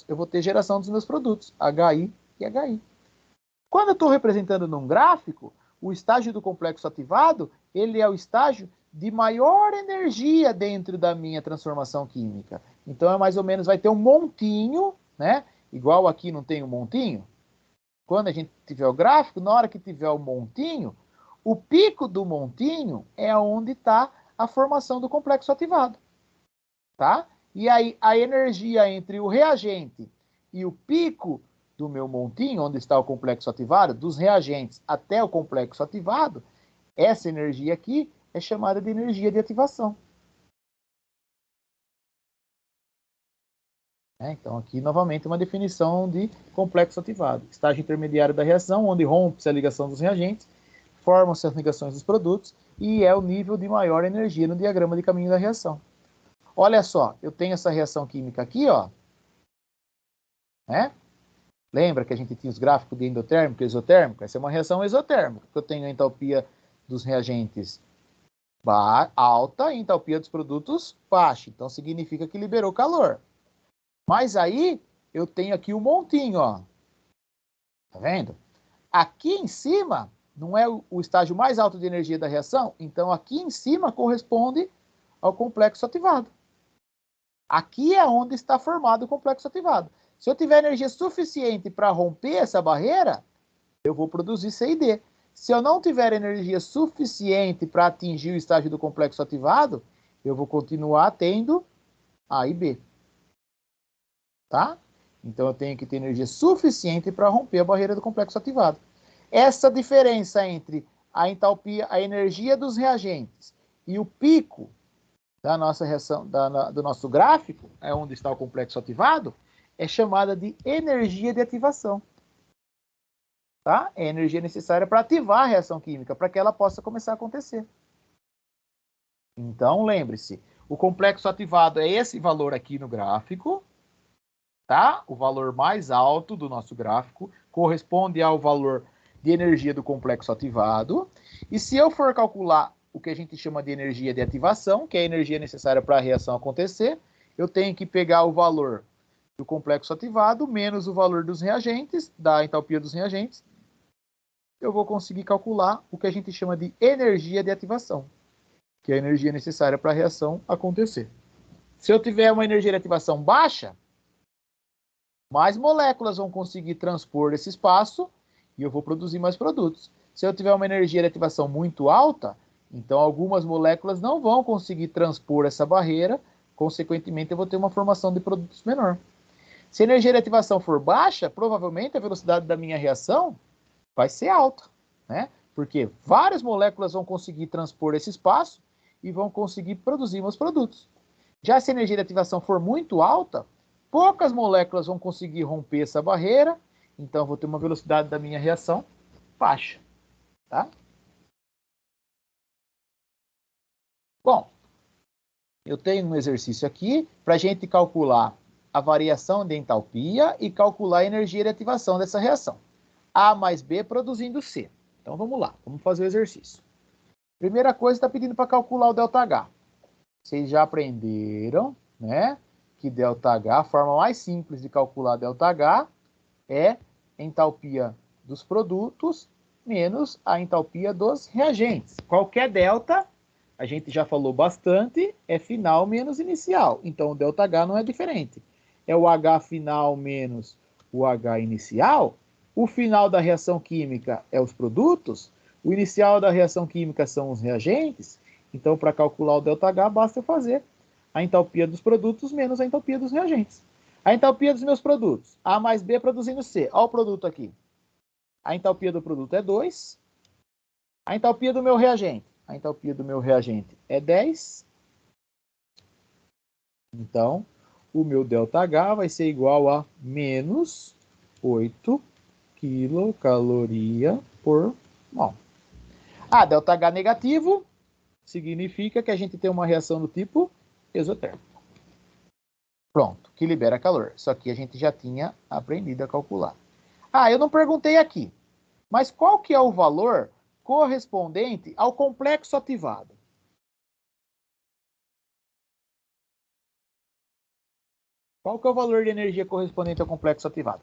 eu vou ter geração dos meus produtos, HI e HI. Quando eu estou representando num gráfico, o estágio do complexo ativado, ele é o estágio de maior energia dentro da minha transformação química. Então, é mais ou menos, vai ter um montinho, né? Igual aqui não tem um montinho. Quando a gente tiver o gráfico, na hora que tiver o montinho, o pico do montinho é onde está a formação do complexo ativado. Tá? E aí, a energia entre o reagente e o pico do meu montinho, onde está o complexo ativado, dos reagentes até o complexo ativado, essa energia aqui é chamada de energia de ativação. Então, aqui, novamente, uma definição de complexo ativado. Estágio intermediário da reação, onde rompe-se a ligação dos reagentes, formam-se as ligações dos produtos, e é o nível de maior energia no diagrama de caminho da reação. Olha só, eu tenho essa reação química aqui, ó. Né? Lembra que a gente tinha os gráficos de endotérmico e exotérmico? Essa é uma reação exotérmica, que eu tenho a entalpia dos reagentes alta e a entalpia dos produtos baixa. Então, significa que liberou calor. Mas aí, eu tenho aqui um montinho, ó. Tá vendo? Aqui em cima, não é o estágio mais alto de energia da reação? Então, aqui em cima corresponde ao complexo ativado. Aqui é onde está formado o complexo ativado. Se eu tiver energia suficiente para romper essa barreira, eu vou produzir C e D. Se eu não tiver energia suficiente para atingir o estágio do complexo ativado, eu vou continuar tendo A e B. Tá? Então eu tenho que ter energia suficiente para romper a barreira do complexo ativado. Essa diferença entre a entalpia, a energia dos reagentes e o pico da nossa reação, do nosso gráfico, é onde está o complexo ativado, é chamada de energia de ativação. Tá? É a energia necessária para ativar a reação química, para que ela possa começar a acontecer. Então, lembre-se, o complexo ativado é esse valor aqui no gráfico, tá? O valor mais alto do nosso gráfico corresponde ao valor de energia do complexo ativado. E se eu for calcular o que a gente chama de energia de ativação, que é a energia necessária para a reação acontecer, eu tenho que pegar o valor do complexo ativado menos o valor dos reagentes, da entalpia dos reagentes, eu vou conseguir calcular o que a gente chama de energia de ativação, que é a energia necessária para a reação acontecer. Se eu tiver uma energia de ativação baixa, mais moléculas vão conseguir transpor esse espaço e eu vou produzir mais produtos. Se eu tiver uma energia de ativação muito alta, então algumas moléculas não vão conseguir transpor essa barreira, consequentemente eu vou ter uma formação de produtos menor. Se a energia de ativação for baixa, provavelmente a velocidade da minha reação vai ser alta, né? Porque várias moléculas vão conseguir transpor esse espaço e vão conseguir produzir meus produtos. Já se a energia de ativação for muito alta, poucas moléculas vão conseguir romper essa barreira, então eu vou ter uma velocidade da minha reação baixa, tá? Bom, eu tenho um exercício aqui para a gente calcular a variação de entalpia e calcular a energia de ativação dessa reação. A mais B produzindo C. Então vamos lá, vamos fazer o exercício. Primeira coisa, está pedindo para calcular o ΔH. Vocês já aprenderam, né, que ΔH, a forma mais simples de calcular ΔH é entalpia dos produtos menos a entalpia dos reagentes. Qualquer delta, a gente já falou bastante, é final menos inicial. Então o ΔH não é diferente. É o H final menos o H inicial. O final da reação química é os produtos, o inicial da reação química são os reagentes. Então, para calcular o ΔH, basta eu fazer a entalpia dos produtos menos a entalpia dos reagentes. A entalpia dos meus produtos, A mais B produzindo C. Olha o produto aqui. A entalpia do produto é 2. A entalpia do meu reagente. A entalpia do meu reagente é 10. Então, o meu ΔH vai ser igual a menos 8 quilocaloria por mol. ΔH negativo significa que a gente tem uma reação do tipo exotérmico. Pronto, que libera calor. Isso aqui a gente já tinha aprendido a calcular. Eu não perguntei aqui, mas qual que é o valor correspondente ao complexo ativado? Qual que é o valor de energia correspondente ao complexo ativado?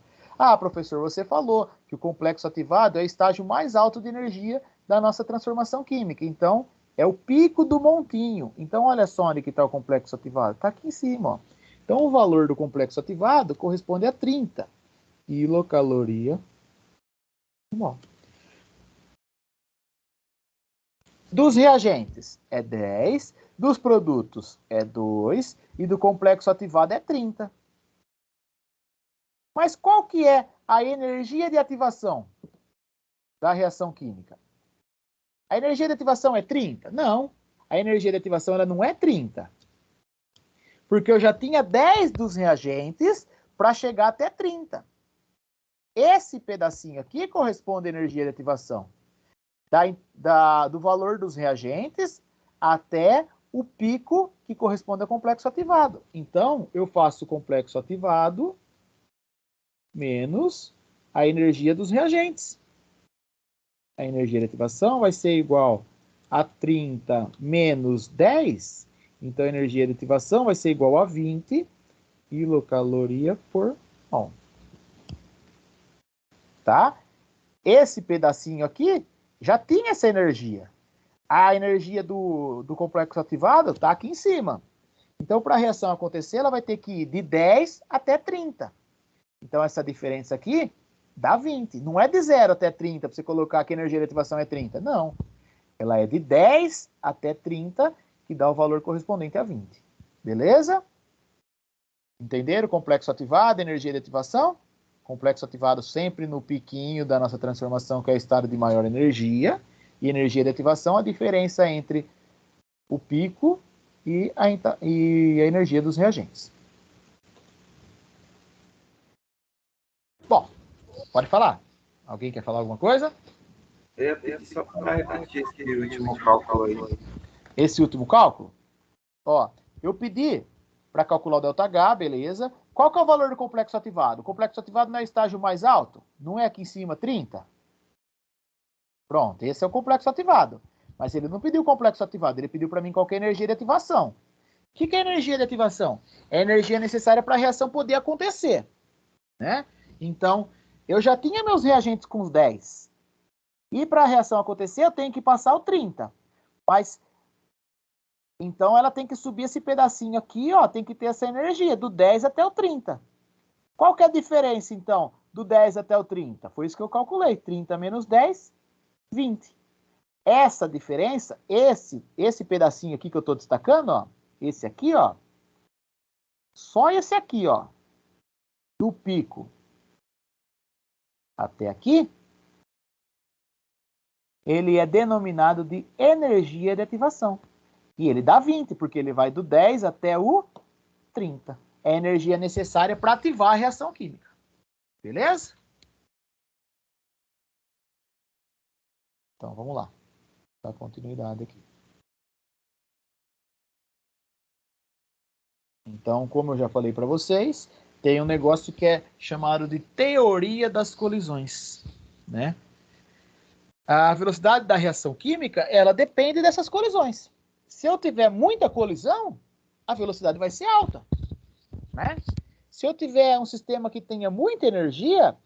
Professor, você falou que o complexo ativado é o estágio mais alto de energia da nossa transformação química. Então, é o pico do montinho. Então, olha só onde que está o complexo ativado. Está aqui em cima, ó. Então, o valor do complexo ativado corresponde a 30 quilocaloria por mol. Dos reagentes é 10, dos produtos é 2 e do complexo ativado é 30. Mas qual que é a energia de ativação da reação química? A energia de ativação é 30? Não. A energia de ativação ela não é 30. Porque eu já tinha 10 dos reagentes para chegar até 30. Esse pedacinho aqui corresponde à energia de ativação. Do valor dos reagentes até o pico que corresponde ao complexo ativado. Então, eu faço o complexo ativado menos a energia dos reagentes. A energia de ativação vai ser igual a 30 menos 10. Então, a energia de ativação vai ser igual a 20 quilocaloria por mol. Tá? Esse pedacinho aqui já tinha essa energia. A energia do complexo ativado está aqui em cima. Então, para a reação acontecer, ela vai ter que ir de 10 até 30. Então, essa diferença aqui dá 20. Não é de 0 até 30, para você colocar que a energia de ativação é 30. Não. Ela é de 10 até 30, que dá o valor correspondente a 20. Beleza? Entenderam? Complexo ativado, energia de ativação. Complexo ativado sempre no piquinho da nossa transformação, que é o estado de maior energia. E energia de ativação, a diferença entre o pico e a energia dos reagentes. Bom, pode falar. Alguém quer falar alguma coisa? Eu ia pedir só para repetir esse último cálculo aí. Esse último cálculo? Ó, eu pedi para calcular o ΔH, beleza. Qual que é o valor do complexo ativado? O complexo ativado não é o estágio mais alto? Não é aqui em cima 30? Pronto, esse é o complexo ativado. Mas ele não pediu o complexo ativado, ele pediu para mim qualquer energia de ativação. O que é energia de ativação? É a energia necessária para a reação poder acontecer, né? Então, eu já tinha meus reagentes com os 10. E para a reação acontecer, eu tenho que passar o 30. Mas, então, ela tem que subir esse pedacinho aqui, ó, tem que ter essa energia, do 10 até o 30. Qual que é a diferença, então, do 10 até o 30? Foi isso que eu calculei. 30 menos 10, 20. Essa diferença, esse pedacinho aqui que eu estou destacando, ó, esse aqui, ó, só esse aqui, ó, do pico até aqui, ele é denominado de energia de ativação. E ele dá 20, porque ele vai do 10 até o 30. É a energia necessária para ativar a reação química. Beleza? Então, vamos lá. Dar continuidade aqui. Então, como eu já falei para vocês, tem um negócio que é chamado de teoria das colisões, né? A velocidade da reação química, ela depende dessas colisões. Se eu tiver muita colisão, a velocidade vai ser alta, né? Se eu tiver um sistema que tenha muita energia,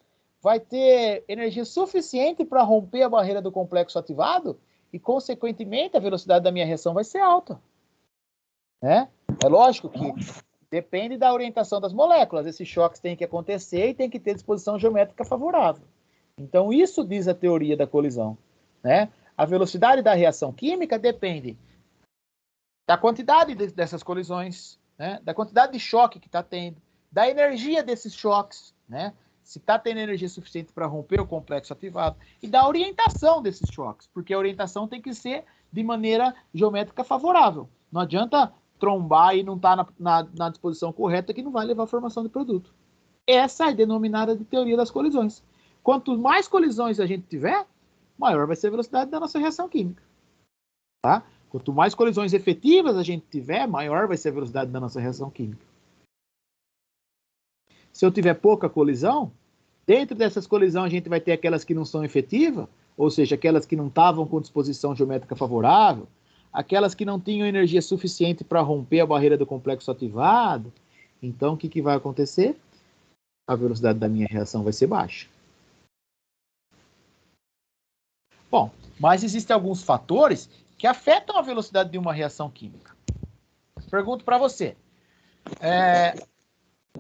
vai ter energia suficiente para romper a barreira do complexo ativado e, consequentemente, a velocidade da minha reação vai ser alta, né? É lógico que depende da orientação das moléculas. Esses choques têm que acontecer e tem que ter disposição geométrica favorável. Então, isso diz a teoria da colisão, né? A velocidade da reação química depende da quantidade dessas colisões, né? Da quantidade de choque que está tendo, da energia desses choques, né? Se está tendo energia suficiente para romper o complexo ativado, e da orientação desses choques, porque a orientação tem que ser de maneira geométrica favorável. Não adianta trombar e não estar na disposição correta, que não vai levar à formação de produto. Essa é denominada de teoria das colisões. Quanto mais colisões a gente tiver, maior vai ser a velocidade da nossa reação química. Tá? Quanto mais colisões efetivas a gente tiver, maior vai ser a velocidade da nossa reação química. Se eu tiver pouca colisão, dentro dessas colisões a gente vai ter aquelas que não são efetivas, ou seja, aquelas que não estavam com disposição geométrica favorável, aquelas que não tinham energia suficiente para romper a barreira do complexo ativado. Então, o que vai acontecer? A velocidade da minha reação vai ser baixa. Bom, mas existem alguns fatores que afetam a velocidade de uma reação química. Pergunto para você.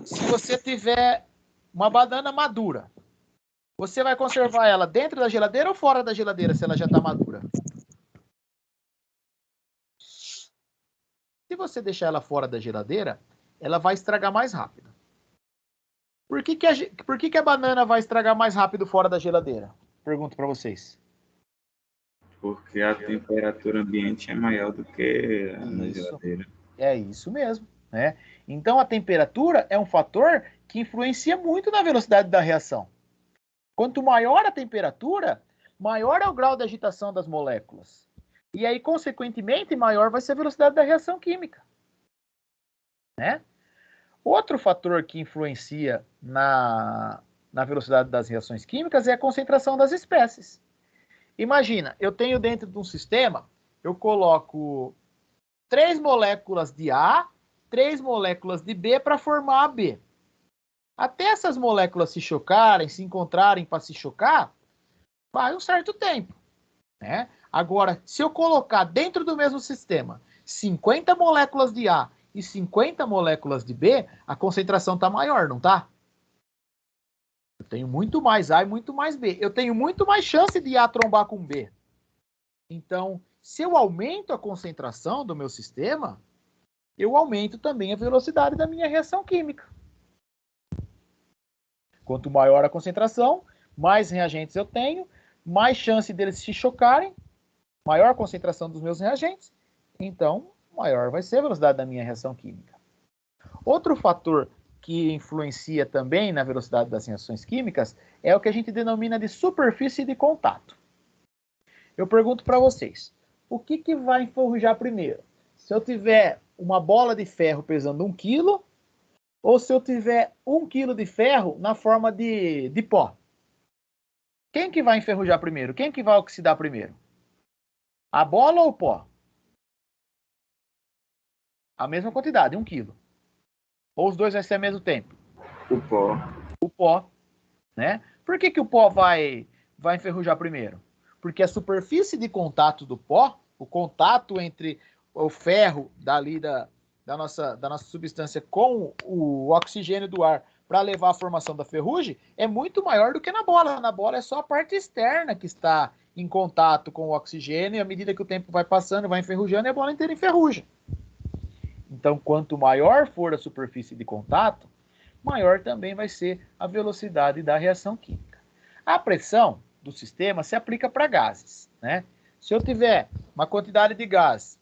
Se você tiver uma banana madura, você vai conservar ela dentro da geladeira ou fora da geladeira se ela já está madura? Se você deixar ela fora da geladeira, ela vai estragar mais rápido. Por que a banana vai estragar mais rápido fora da geladeira? Pergunto para vocês. Porque a temperatura ambiente é maior do que na geladeira. É isso mesmo, né? Então, a temperatura é um fator que influencia muito na velocidade da reação. Quanto maior a temperatura, maior é o grau de agitação das moléculas. E aí, consequentemente, maior vai ser a velocidade da reação química, né? Outro fator que influencia na velocidade das reações químicas é a concentração das espécies. Imagina, eu tenho dentro de um sistema, eu coloco 3 moléculas de A, 3 moléculas de B para formar a B. Até essas moléculas se chocarem, se encontrarem para se chocar, vai um certo tempo. né? Agora, se eu colocar dentro do mesmo sistema 50 moléculas de A e 50 moléculas de B, a concentração está maior, não está? Eu tenho muito mais A e muito mais B. Eu tenho muito mais chance de A trombar com B. Então, se eu aumento a concentração do meu sistema, eu aumento também a velocidade da minha reação química. Quanto maior a concentração, mais reagentes eu tenho, mais chance deles se chocarem, maior a concentração dos meus reagentes, então maior vai ser a velocidade da minha reação química. Outro fator que influencia também na velocidade das reações químicas é o que a gente denomina de superfície de contato. Eu pergunto para vocês, o que vai enferrujar primeiro? Se eu tiver uma bola de ferro pesando 1 kg, ou se eu tiver 1 kg de ferro na forma de pó? Quem que vai enferrujar primeiro? Quem que vai oxidar primeiro? A bola ou o pó? A mesma quantidade, 1 kg. Ou os dois vai ser ao mesmo tempo? O pó. O pó, né? Por que o pó vai enferrujar primeiro? Porque a superfície de contato do pó, o contato entre o ferro da nossa substância com o oxigênio do ar para levar à formação da ferrugem, é muito maior do que na bola. Na bola é só a parte externa que está em contato com o oxigênio, e à medida que o tempo vai passando, vai enferrujando, e a bola inteira enferruja. Então, quanto maior for a superfície de contato, maior também vai ser a velocidade da reação química. A pressão do sistema se aplica para gases, né? Se eu tiver uma quantidade de gás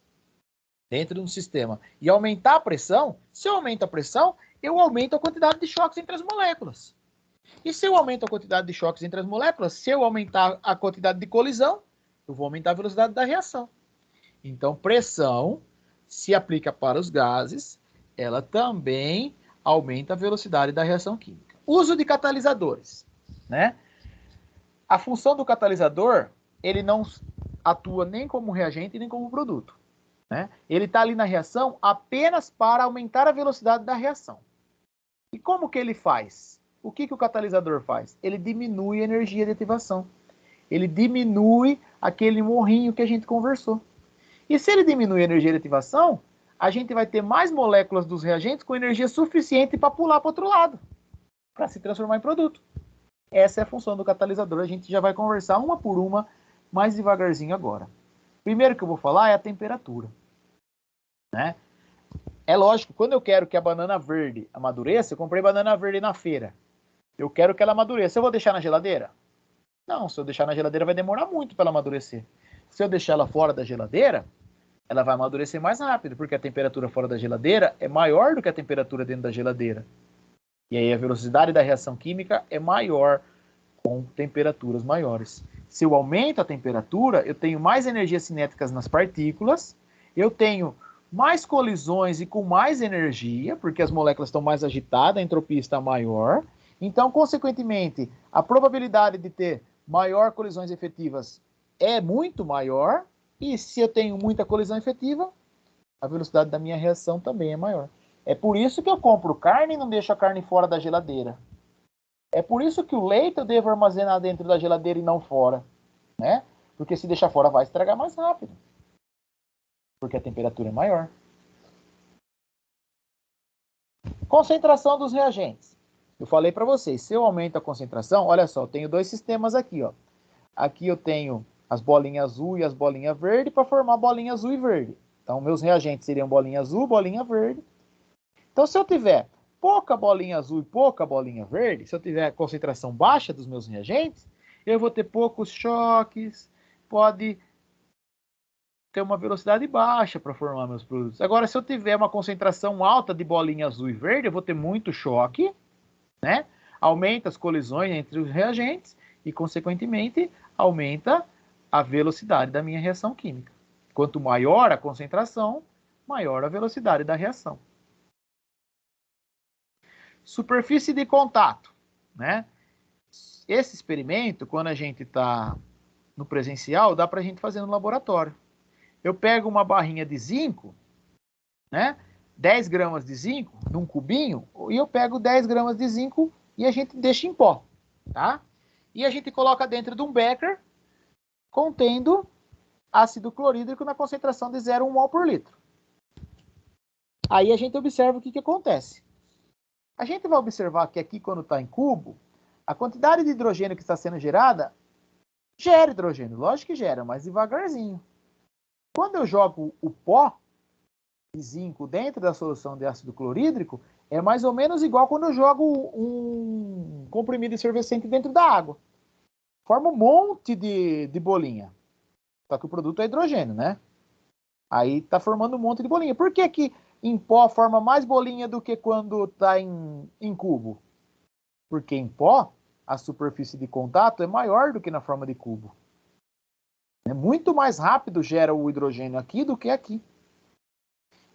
dentro de um sistema e aumentar a pressão, se eu aumento a pressão, eu aumento a quantidade de choques entre as moléculas. E se eu aumento a quantidade de choques entre as moléculas, se eu aumentar a quantidade de colisão, eu vou aumentar a velocidade da reação. Então, pressão se aplica para os gases, ela também aumenta a velocidade da reação química. Uso de catalisadores, né? A função do catalisador, ele não atua nem como reagente nem como produto, né? Ele está ali na reação apenas para aumentar a velocidade da reação. E como que ele faz? O que o catalisador faz? Ele diminui a energia de ativação. Ele diminui aquele morrinho que a gente conversou. E se ele diminui a energia de ativação, a gente vai ter mais moléculas dos reagentes com energia suficiente para pular para o outro lado, para se transformar em produto. Essa é a função do catalisador. A gente já vai conversar uma por uma, mais devagarzinho agora. Primeiro que eu vou falar é a temperatura, né? É lógico, quando eu quero que a banana verde amadureça, eu comprei banana verde na feira. Eu quero que ela amadureça. Eu vou deixar na geladeira? Não, se eu deixar na geladeira vai demorar muito para ela amadurecer. Se eu deixar ela fora da geladeira, ela vai amadurecer mais rápido, porque a temperatura fora da geladeira é maior do que a temperatura dentro da geladeira. E aí a velocidade da reação química é maior com temperaturas maiores. Se eu aumento a temperatura, eu tenho mais energias cinéticas nas partículas, eu tenho mais colisões e com mais energia, porque as moléculas estão mais agitadas, a entropia está maior. Então, consequentemente, a probabilidade de ter maior colisões efetivas é muito maior, e se eu tenho muita colisão efetiva, a velocidade da minha reação também é maior. É por isso que eu compro carne e não deixo a carne fora da geladeira. É por isso que o leite eu devo armazenar dentro da geladeira e não fora, né? Porque se deixar fora vai estragar mais rápido, porque a temperatura é maior. Concentração dos reagentes. Eu falei para vocês, se eu aumento a concentração, olha só, eu tenho dois sistemas aqui, ó. Aqui eu tenho as bolinhas azul e as bolinhas verde para formar bolinha azul e verde. Então, meus reagentes seriam bolinha azul, bolinha verde. Então, se eu tiver pouca bolinha azul e pouca bolinha verde, se eu tiver concentração baixa dos meus reagentes, eu vou ter poucos choques, pode ter uma velocidade baixa para formar meus produtos. Agora, se eu tiver uma concentração alta de bolinha azul e verde, eu vou ter muito choque, né? Aumenta as colisões entre os reagentes e, consequentemente, aumenta a velocidade da minha reação química. Quanto maior a concentração, maior a velocidade da reação. Superfície de contato, né? Esse experimento, quando a gente está no presencial, dá para a gente fazer no laboratório. Eu pego uma barrinha de zinco, né? 10 gramas de zinco num cubinho, e eu pego 10 gramas de zinco e a gente deixa em pó, tá? E a gente coloca dentro de um becker contendo ácido clorídrico na concentração de 0,1 mol por litro. Aí a gente observa o que acontece. A gente vai observar que aqui, quando está em cubo, a quantidade de hidrogênio que está sendo gerada gera hidrogênio. Lógico que gera, mas devagarzinho. Quando eu jogo o pó de zinco dentro da solução de ácido clorídrico, é mais ou menos igual quando eu jogo um comprimido efervescente dentro da água. Forma um monte de bolinha. Só que o produto é hidrogênio, né? Aí está formando um monte de bolinha. Por que que em pó forma mais bolinha do que quando está em cubo? Porque em pó, a superfície de contato é maior do que na forma de cubo. É muito mais rápido gera o hidrogênio aqui do que aqui.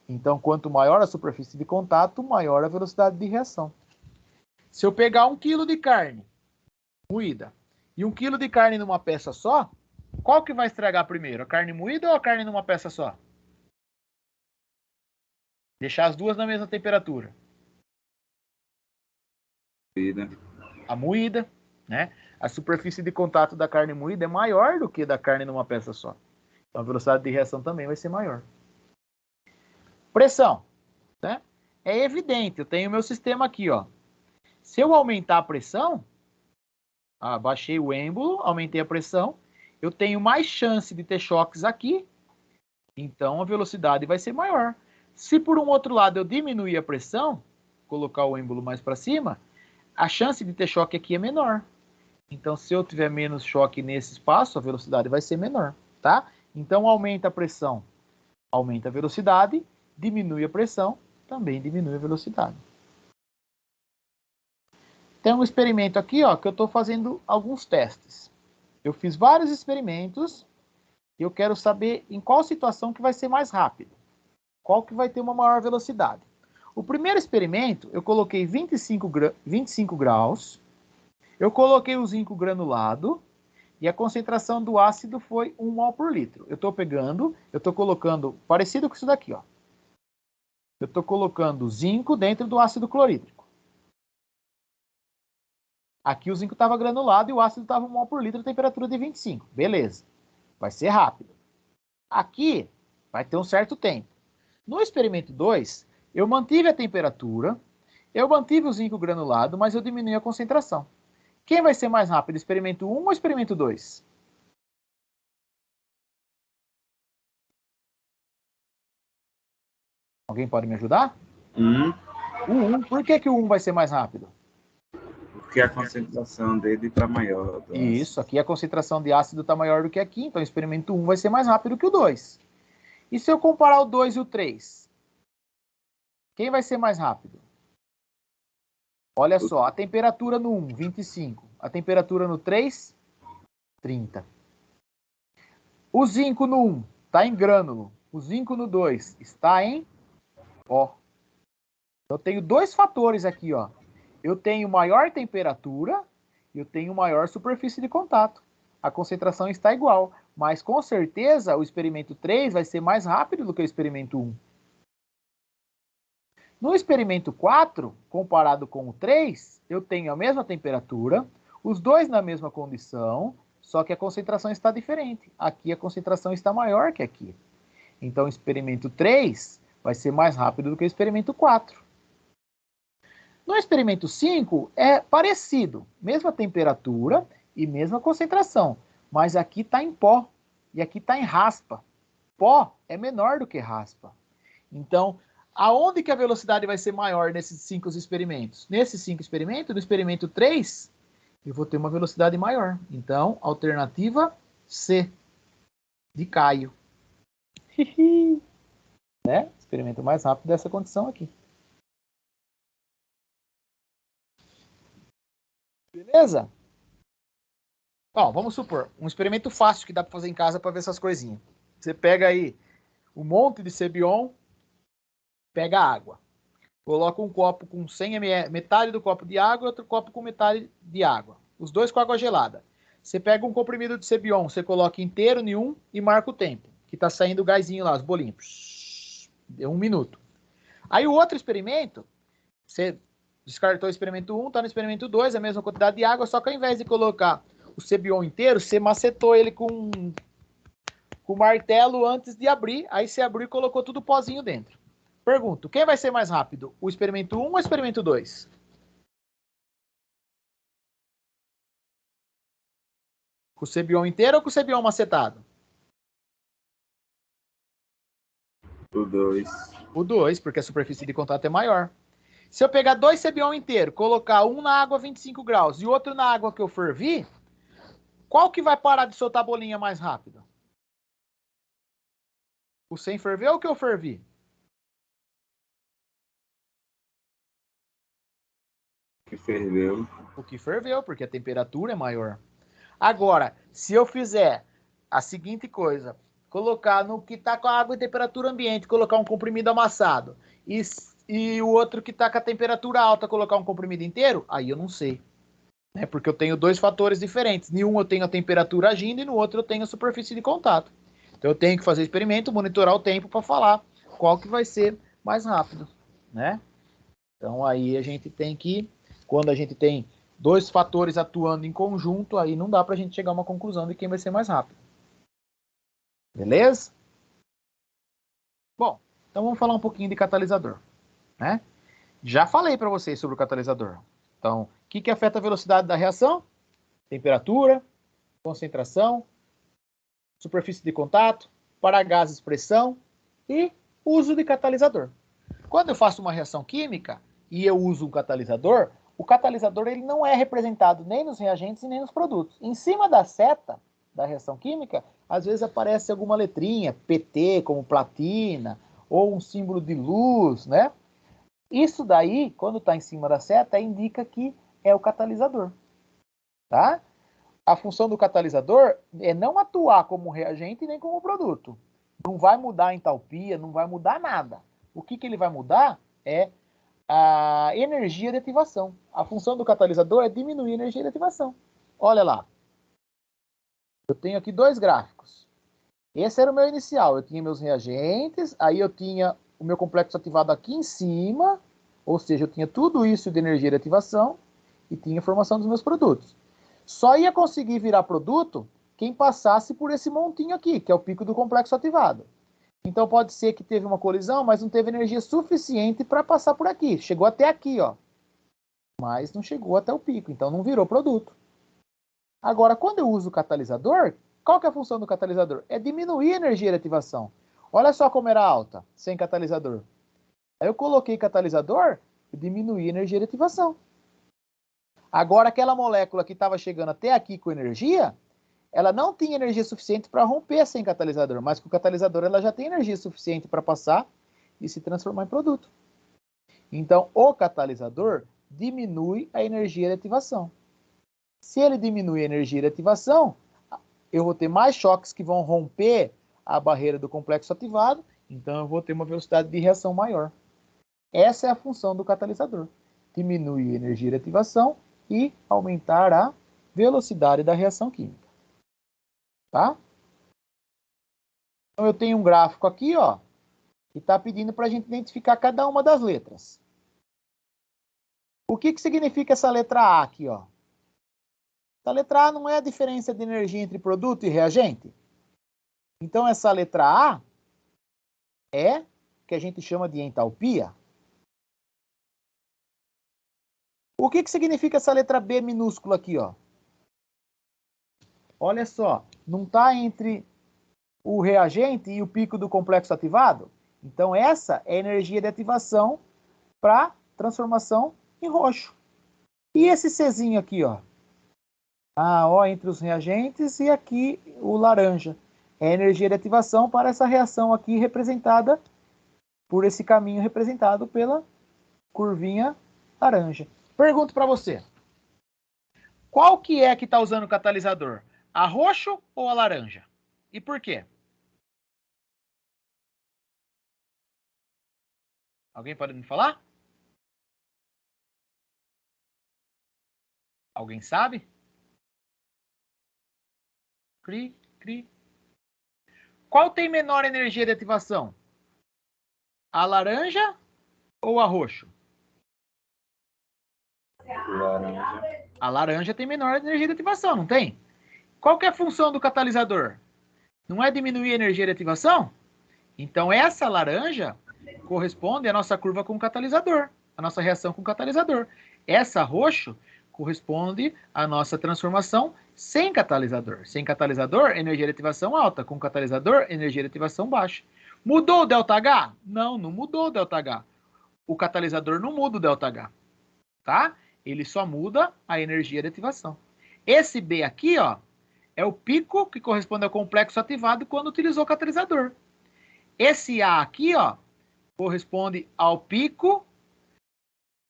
Então, quanto maior a superfície de contato, maior a velocidade de reação. Se eu pegar 1 kg de carne moída e 1 kg de carne numa peça só, qual que vai estragar primeiro? A carne moída ou a carne numa peça só? Deixar as duas na mesma temperatura. A moída, né? A superfície de contato da carne moída é maior do que da carne numa peça só. Então a velocidade de reação também vai ser maior. Pressão, né? É evidente, eu tenho o meu sistema aqui, ó. Se eu aumentar a pressão, baixei o êmbolo, aumentei a pressão, eu tenho mais chance de ter choques aqui, então a velocidade vai ser maior. Se por um outro lado eu diminuir a pressão, colocar o êmbolo mais para cima, a chance de ter choque aqui é menor. Então, se eu tiver menos choque nesse espaço, a velocidade vai ser menor, tá? Então, aumenta a pressão, aumenta a velocidade, diminui a pressão, também diminui a velocidade. Tem um experimento aqui, ó, que eu estou fazendo alguns testes. Eu fiz vários experimentos e eu quero saber em qual situação que vai ser mais rápido. Qual que vai ter uma maior velocidade. O primeiro experimento, eu coloquei 25 graus, eu coloquei o zinco granulado e a concentração do ácido foi 1 mol por litro. Eu estou colocando, parecido com isso daqui, ó. Eu estou colocando zinco dentro do ácido clorídrico. Aqui o zinco estava granulado e o ácido estava 1 mol por litro, temperatura de 25. Beleza. Vai ser rápido. Aqui vai ter um certo tempo. No experimento 2, eu mantive a temperatura, eu mantive o zinco granulado, mas eu diminui a concentração. Quem vai ser mais rápido, experimento 1 ou experimento 2? Alguém pode me ajudar? O 1. Por que o 1 vai ser mais rápido? Porque a concentração dele está maior. Isso, aqui a concentração de ácido está maior do que aqui, então o experimento 1 vai ser mais rápido que o 2. E se eu comparar o 2 e o 3? Quem vai ser mais rápido? Olha só, a temperatura no 1, 25. A temperatura no 3, 30. O zinco no 1 está em grânulo. O zinco no 2 está em pó. Então, eu tenho dois fatores aqui, ó. Eu tenho maior temperatura e eu tenho maior superfície de contato. A concentração está igual, mas com certeza o experimento 3 vai ser mais rápido do que o experimento 1. No experimento 4, comparado com o 3, eu tenho a mesma temperatura, os dois na mesma condição, só que a concentração está diferente. Aqui a concentração está maior que aqui. Então o experimento 3 vai ser mais rápido do que o experimento 4. No experimento 5 é parecido, mesma temperatura e mesma concentração, mas aqui está em pó e aqui está em raspa. Pó é menor do que raspa. Então, aonde que a velocidade vai ser maior nesses 5 experimentos? Nesses 5 experimentos, no experimento 3, eu vou ter uma velocidade maior. Então, alternativa C, de Caio. Né? Experimento mais rápido dessa condição aqui. Beleza? Bom, vamos supor, um experimento fácil que dá para fazer em casa para ver essas coisinhas. Você pega aí um monte de Cebion, pega água. Coloca um copo com 100 ml, metade do copo de água e outro copo com metade de água. Os dois com água gelada. Você pega um comprimido de Cebion, você coloca inteiro em um e marca o tempo. Que tá saindo o gásinho lá, os bolinhos. Deu 1 minuto. Aí o outro experimento, você descartou o experimento 1, tá no experimento 2, a mesma quantidade de água, só que ao invés de colocar o Cebion inteiro, você macetou ele com martelo antes de abrir, aí você abriu e colocou tudo pozinho dentro. Pergunto, quem vai ser mais rápido? O experimento 1 ou o experimento 2? Com o Cebion inteiro ou com o Cebion macetado? O 2. O 2, porque a superfície de contato é maior. Se eu pegar 2 Cebion inteiro, colocar um na água a 25 graus e outro na água que eu fervi, qual que vai parar de soltar a bolinha mais rápido? O sem ferver ou o que eu fervi? Que ferveu. O que ferveu, porque a temperatura é maior. Agora, se eu fizer a seguinte coisa, colocar no que está com a água em temperatura ambiente, colocar um comprimido amassado, e o outro que está com a temperatura alta, colocar um comprimido inteiro, aí eu não sei. Né? Porque eu tenho dois fatores diferentes. Em um eu tenho a temperatura agindo e no outro eu tenho a superfície de contato. Então eu tenho que fazer experimento, monitorar o tempo para falar qual que vai ser mais rápido. Né? Então aí a gente tem que, quando a gente tem dois fatores atuando em conjunto, aí não dá para a gente chegar a uma conclusão de quem vai ser mais rápido. Beleza? Bom, então vamos falar um pouquinho de catalisador. Né? Já falei para vocês sobre o catalisador. Então, o que afeta a velocidade da reação? Temperatura, concentração, superfície de contato, para gases, pressão e uso de catalisador. Quando eu faço uma reação química e eu uso um catalisador, o catalisador ele não é representado nem nos reagentes e nem nos produtos. Em cima da seta da reação química, às vezes aparece alguma letrinha, PT, como platina, ou um símbolo de luz, né? Isso daí, quando está em cima da seta, indica que é o catalisador. Tá? A função do catalisador é não atuar como reagente nem como produto. Não vai mudar a entalpia, não vai mudar nada. O que ele vai mudar é a energia de ativação. A função do catalisador é diminuir a energia de ativação. Olha lá. Eu tenho aqui dois gráficos. Esse era o meu inicial. Eu tinha meus reagentes, aí eu tinha o meu complexo ativado aqui em cima, ou seja, eu tinha tudo isso de energia de ativação e tinha a formação dos meus produtos. Só ia conseguir virar produto quem passasse por esse montinho aqui, que é o pico do complexo ativado. Então pode ser que teve uma colisão, mas não teve energia suficiente para passar por aqui. Chegou até aqui, ó. Mas não chegou até o pico, então não virou produto. Agora, quando eu uso o catalisador, qual que é a função do catalisador? É diminuir a energia de ativação. Olha só como era alta, sem catalisador. Aí eu coloquei catalisador e diminuí a energia de ativação. Agora, aquela molécula que estava chegando até aqui com energia, ela não tinha energia suficiente para romper sem catalisador, mas com o catalisador ela já tem energia suficiente para passar e se transformar em produto. Então, o catalisador diminui a energia de ativação. Se ele diminui a energia de ativação, eu vou ter mais choques que vão romper a barreira do complexo ativado, então eu vou ter uma velocidade de reação maior. Essa é a função do catalisador. Diminuir a energia de ativação e aumentar a velocidade da reação química. Tá? Então eu tenho um gráfico aqui, ó, que está pedindo para a gente identificar cada uma das letras. O que significa essa letra A aqui, ó? Essa letra A não é a diferença de energia entre produto e reagente? Então essa letra A é o que a gente chama de entalpia. O que significa essa letra B minúscula aqui, ó? Olha só, não está entre o reagente e o pico do complexo ativado? Então essa é a energia de ativação para transformação em roxo. E esse Czinho aqui, ó? Ah, ó, entre os reagentes e aqui o laranja. É a energia de ativação para essa reação aqui representada por esse caminho representado pela curvinha laranja. Pergunto para você. Qual que é que está usando o catalisador? A roxo ou a laranja? E por quê? Alguém pode me falar? Alguém sabe? Cri, cri. Qual tem menor energia de ativação? A laranja ou a roxo? Laranja. A laranja tem menor energia de ativação, não tem? Qual que é a função do catalisador? Não é diminuir a energia de ativação? Então, essa laranja corresponde à nossa curva com o catalisador, a nossa reação com o catalisador. Essa roxo corresponde à nossa transformação sem catalisador. Sem catalisador, energia de ativação alta. Com catalisador, energia de ativação baixa. Mudou o ΔH? Não, não mudou o ΔH. O catalisador não muda o ΔH, tá? Ele só muda a energia de ativação. Esse B aqui, ó, é o pico que corresponde ao complexo ativado quando utilizou o catalisador. Esse A aqui, ó, corresponde ao pico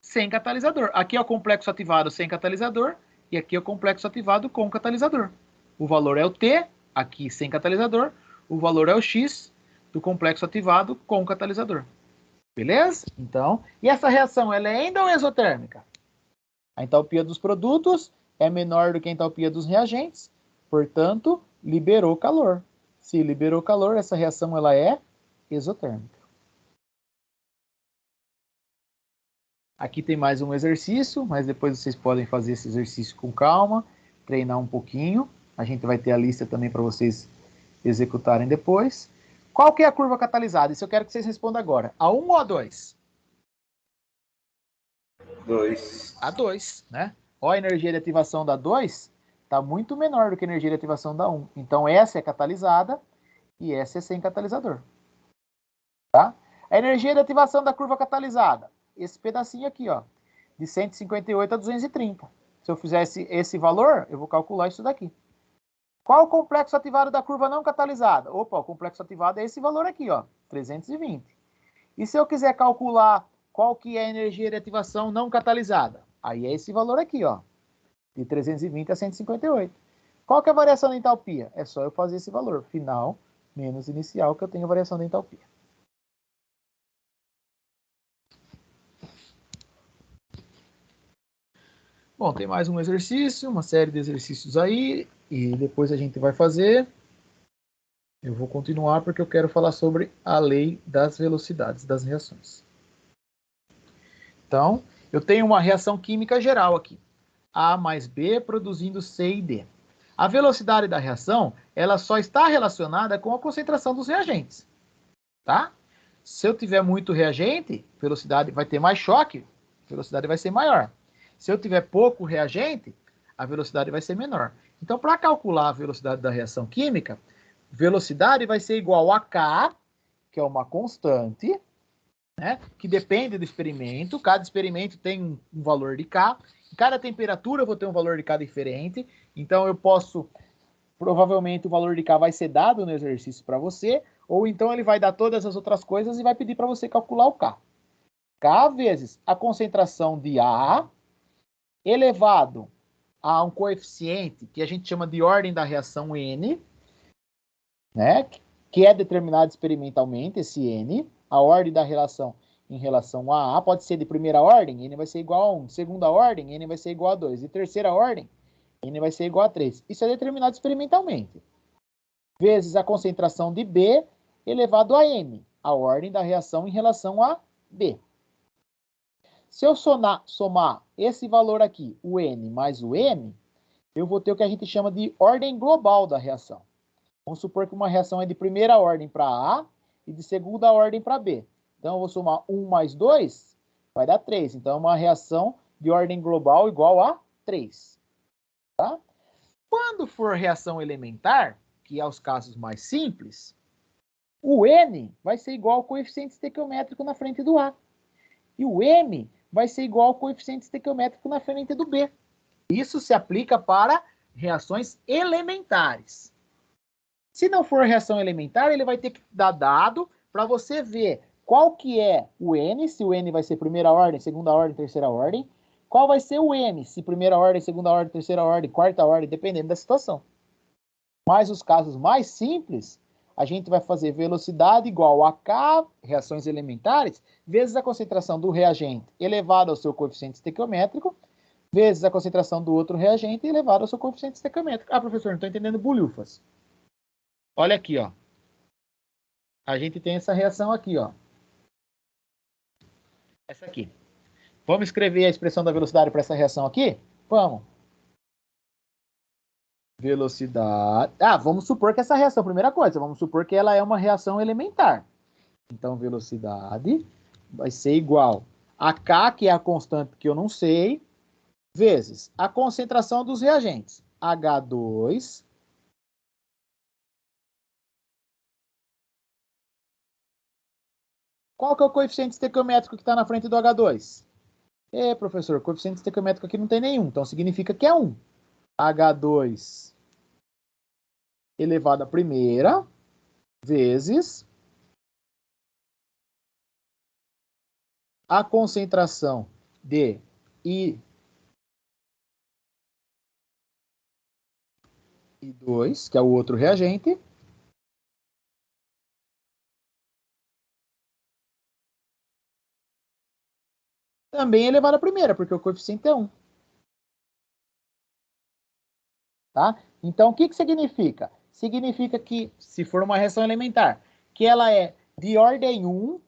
sem catalisador. Aqui é o complexo ativado sem catalisador e aqui é o complexo ativado com catalisador. O valor é o T, aqui sem catalisador, o valor é o X do complexo ativado com catalisador. Beleza? Então, e essa reação, ela é endo ou exotérmica? A entalpia dos produtos é menor do que a entalpia dos reagentes, portanto, liberou calor. Se liberou calor, essa reação ela é exotérmica. Aqui tem mais um exercício, mas depois vocês podem fazer esse exercício com calma, treinar um pouquinho. A gente vai ter a lista também para vocês executarem depois. Qual que é a curva catalisada? Isso eu quero que vocês respondam agora. A 1 ou a 2? 2. A 2, né? Ó, a energia de ativação da 2 está muito menor do que a energia de ativação da 1. Então, essa é catalisada e essa é sem catalisador. Tá? A energia de ativação da curva catalisada. Esse pedacinho aqui, ó, de 158 a 230. Se eu fizesse esse valor, eu vou calcular isso daqui. Qual o complexo ativado da curva não catalisada? Opa, o complexo ativado é esse valor aqui, ó, 320. E se eu quiser calcular qual que é a energia de ativação não catalisada? Aí é esse valor aqui, ó, de 320 a 158. Qual que é a variação da entalpia? É só eu fazer esse valor, final menos inicial, que eu tenho a variação da entalpia. Bom, tem mais um exercício, uma série de exercícios aí, e depois a gente vai fazer. Eu vou continuar porque eu quero falar sobre a lei das velocidades das reações. Então, eu tenho uma reação química geral aqui. A mais B produzindo C e D. A velocidade da reação, ela só está relacionada com a concentração dos reagentes. Tá? Se eu tiver muito reagente, velocidade vai ter mais choque, velocidade vai ser maior. Se eu tiver pouco reagente, a velocidade vai ser menor. Então, para calcular a velocidade da reação química, velocidade vai ser igual a K, que é uma constante, né, que depende do experimento. Cada experimento tem um valor de K. Em cada temperatura eu vou ter um valor de K diferente. Então, eu posso... Provavelmente o valor de K vai ser dado no exercício para você, ou então ele vai dar todas as outras coisas e vai pedir para você calcular o K. K vezes a concentração de A elevado a um coeficiente que a gente chama de ordem da reação N, né, que é determinado experimentalmente, esse N, a ordem da relação em relação a pode ser de primeira ordem, N vai ser igual a 1, de segunda ordem, N vai ser igual a 2, de terceira ordem, N vai ser igual a 3. Isso é determinado experimentalmente. Vezes a concentração de B elevado a M, a ordem da reação em relação a B. Se eu somar esse valor aqui, o N mais o M, eu vou ter o que a gente chama de ordem global da reação. Vamos supor que uma reação é de primeira ordem para A e de segunda ordem para B. Então, eu vou somar 1 mais 2, vai dar 3. Então, é uma reação de ordem global igual a 3. Tá? Quando for reação elementar, que é os casos mais simples, o N vai ser igual ao coeficiente estequiométrico na frente do A. E o M vai ser igual ao coeficiente estequiométrico na frente do B. Isso se aplica para reações elementares. Se não for reação elementar, ele vai ter que dar dado para você ver qual que é o N, se o N vai ser primeira ordem, segunda ordem, terceira ordem. Qual vai ser o M, se primeira ordem, segunda ordem, terceira ordem, quarta ordem, dependendo da situação. Mas os casos mais simples, a gente vai fazer velocidade igual a K, reações elementares, vezes a concentração do reagente elevado ao seu coeficiente estequiométrico, vezes a concentração do outro reagente elevado ao seu coeficiente estequiométrico. Ah, professor, não estou entendendo bulhufas. Olha aqui, ó. A gente tem essa reação aqui, ó. Essa aqui. Vamos escrever a expressão da velocidade para essa reação aqui? Vamos. velocidade... Ah, vamos supor que essa reação, primeira coisa, vamos supor que ela é uma reação elementar. Então, velocidade vai ser igual a K, que é a constante que eu não sei, vezes a concentração dos reagentes. H2 Qual que é o coeficiente estequiométrico que está na frente do H2? Professor, o coeficiente estequiométrico aqui não tem nenhum, então significa que é 1. H2 elevado à primeira vezes a concentração de I2, que é o outro reagente, também elevado à primeira, porque o coeficiente é 1. Tá? Então, o que significa? Significa que, se for uma reação elementar, que ela é de ordem 1,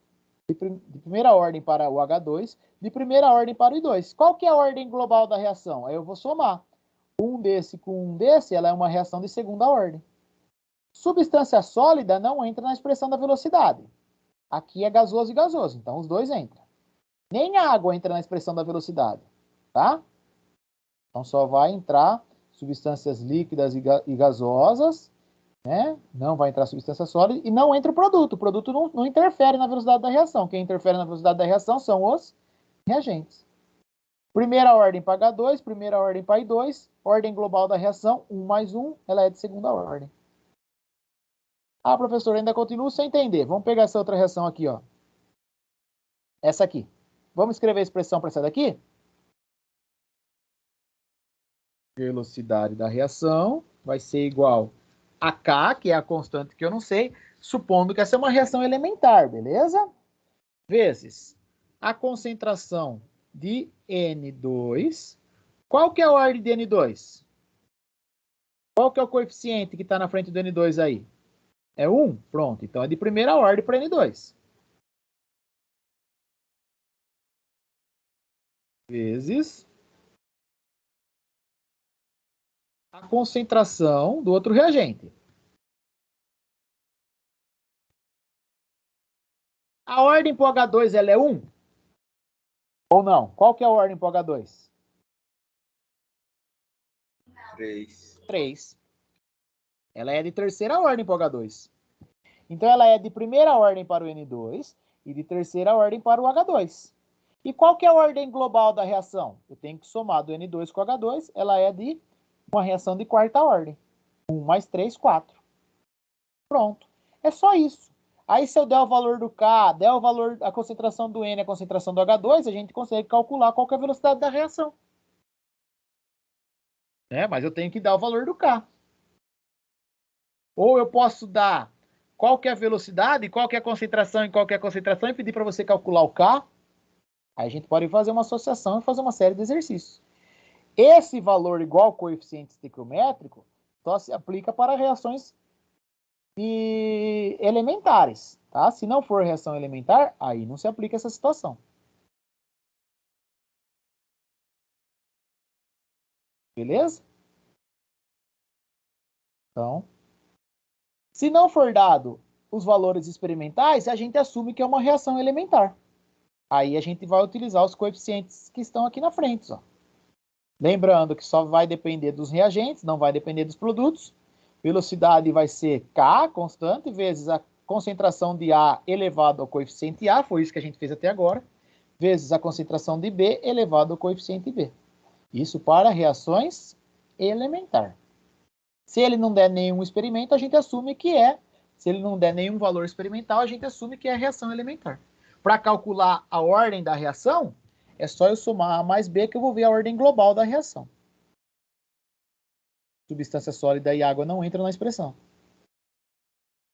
de primeira ordem para o H2, de primeira ordem para o I2. Qual que é a ordem global da reação? Aí eu vou somar. Um desse com um desse, ela é uma reação de segunda ordem. Substância sólida não entra na expressão da velocidade. Aqui é gasoso e gasoso, então os dois entram. Nem a água entra na expressão da velocidade, tá? Então só vai entrar substâncias líquidas e gasosas, né? Não vai entrar substância sólida e não entra o produto. O produto não interfere na velocidade da reação. Quem interfere na velocidade da reação são os reagentes. Primeira ordem para H2, primeira ordem para I2, ordem global da reação, 1 mais 1, ela é de segunda ordem. Ah, professor, ainda continuo sem entender. Vamos pegar essa outra reação aqui, ó. Essa aqui. Vamos escrever a expressão para essa daqui? Velocidade da reação vai ser igual a K, que é a constante que eu não sei, supondo que essa é uma reação elementar, beleza? Vezes a concentração de N2. Qual que é a ordem de N2? Qual que é o coeficiente que está na frente do N2 aí? É 1? Pronto, então é de primeira ordem para N2. Vezes a concentração do outro reagente. A ordem para o H2 ela é 1? Ou não? Qual que é a ordem para o H2? 3. Ela é de terceira ordem para o H2. Então ela é de primeira ordem para o N2 e de terceira ordem para o H2. E qual que é a ordem global da reação? Eu tenho que somar do N2 com o H2, ela é de uma reação de quarta ordem. 1 mais 3, 4. Pronto. É só isso. Aí se eu der o valor do K, der o valor, a concentração do N, a concentração do H2, a gente consegue calcular qual que é a velocidade da reação. Mas eu tenho que dar o valor do K. Ou eu posso dar qual que é a velocidade, qual que é a concentração e qual que é a concentração e pedir para você calcular o K. Aí a gente pode fazer uma associação e fazer uma série de exercícios. Esse valor igual ao coeficiente estequiométrico só se aplica para reações elementares, tá? Se não for reação elementar, aí não se aplica essa situação. Beleza? Então, se não for dado os valores experimentais, a gente assume que é uma reação elementar. Aí a gente vai utilizar os coeficientes que estão aqui na frente, ó. Lembrando que só vai depender dos reagentes, não vai depender dos produtos. Velocidade vai ser K, constante, vezes a concentração de A elevado ao coeficiente A, foi isso que a gente fez até agora, vezes a concentração de B elevado ao coeficiente B. Isso para reações elementar. Se ele não der nenhum experimento, a gente assume que é. Se ele não der nenhum valor experimental, a gente assume que é reação elementar. Para calcular a ordem da reação, é só eu somar A mais B que eu vou ver a ordem global da reação. Substância sólida e água não entram na expressão.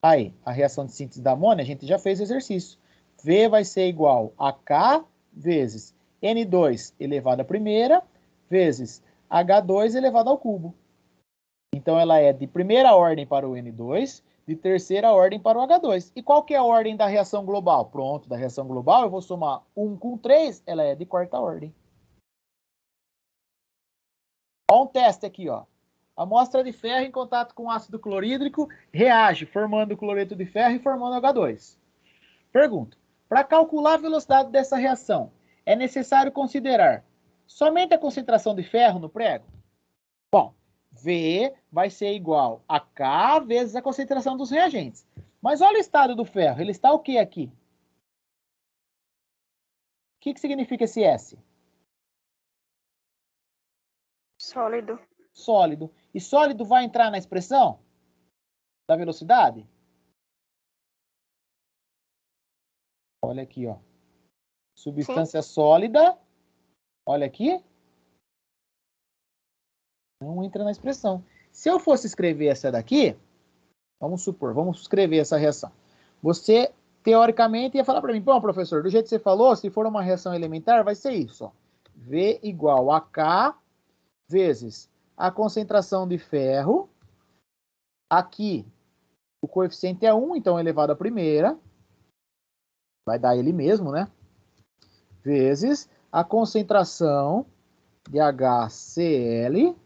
Aí, a reação de síntese da amônia, a gente já fez o exercício. V vai ser igual a K vezes N2 elevado à primeira, vezes H2 elevado ao cubo. Então, ela é de primeira ordem para o N2, de terceira ordem para o H2. E qual que é a ordem da reação global? Pronto, da reação global eu vou somar 1 com 3, ela é de quarta ordem. Olha um teste aqui, ó. Amostra de ferro em contato com ácido clorídrico reage, formando cloreto de ferro e formando H2. Pergunta: para calcular a velocidade dessa reação, é necessário considerar somente a concentração de ferro no prego? Bom, V vai ser igual a K vezes a concentração dos reagentes. Mas olha o estado do ferro, ele está o que aqui? O que significa esse S? Sólido. Sólido. E sólido vai entrar na expressão da velocidade? Olha aqui, ó. Substância sólida. Olha aqui. Não entra na expressão. Se eu fosse escrever essa daqui, vamos supor, vamos escrever essa reação. Você, teoricamente, ia falar para mim, bom, professor, do jeito que você falou, se for uma reação elementar, vai ser isso, ó. V igual a K vezes a concentração de ferro. Aqui, o coeficiente é 1, então elevado à primeira. Vai dar ele mesmo, né? Vezes a concentração de HCl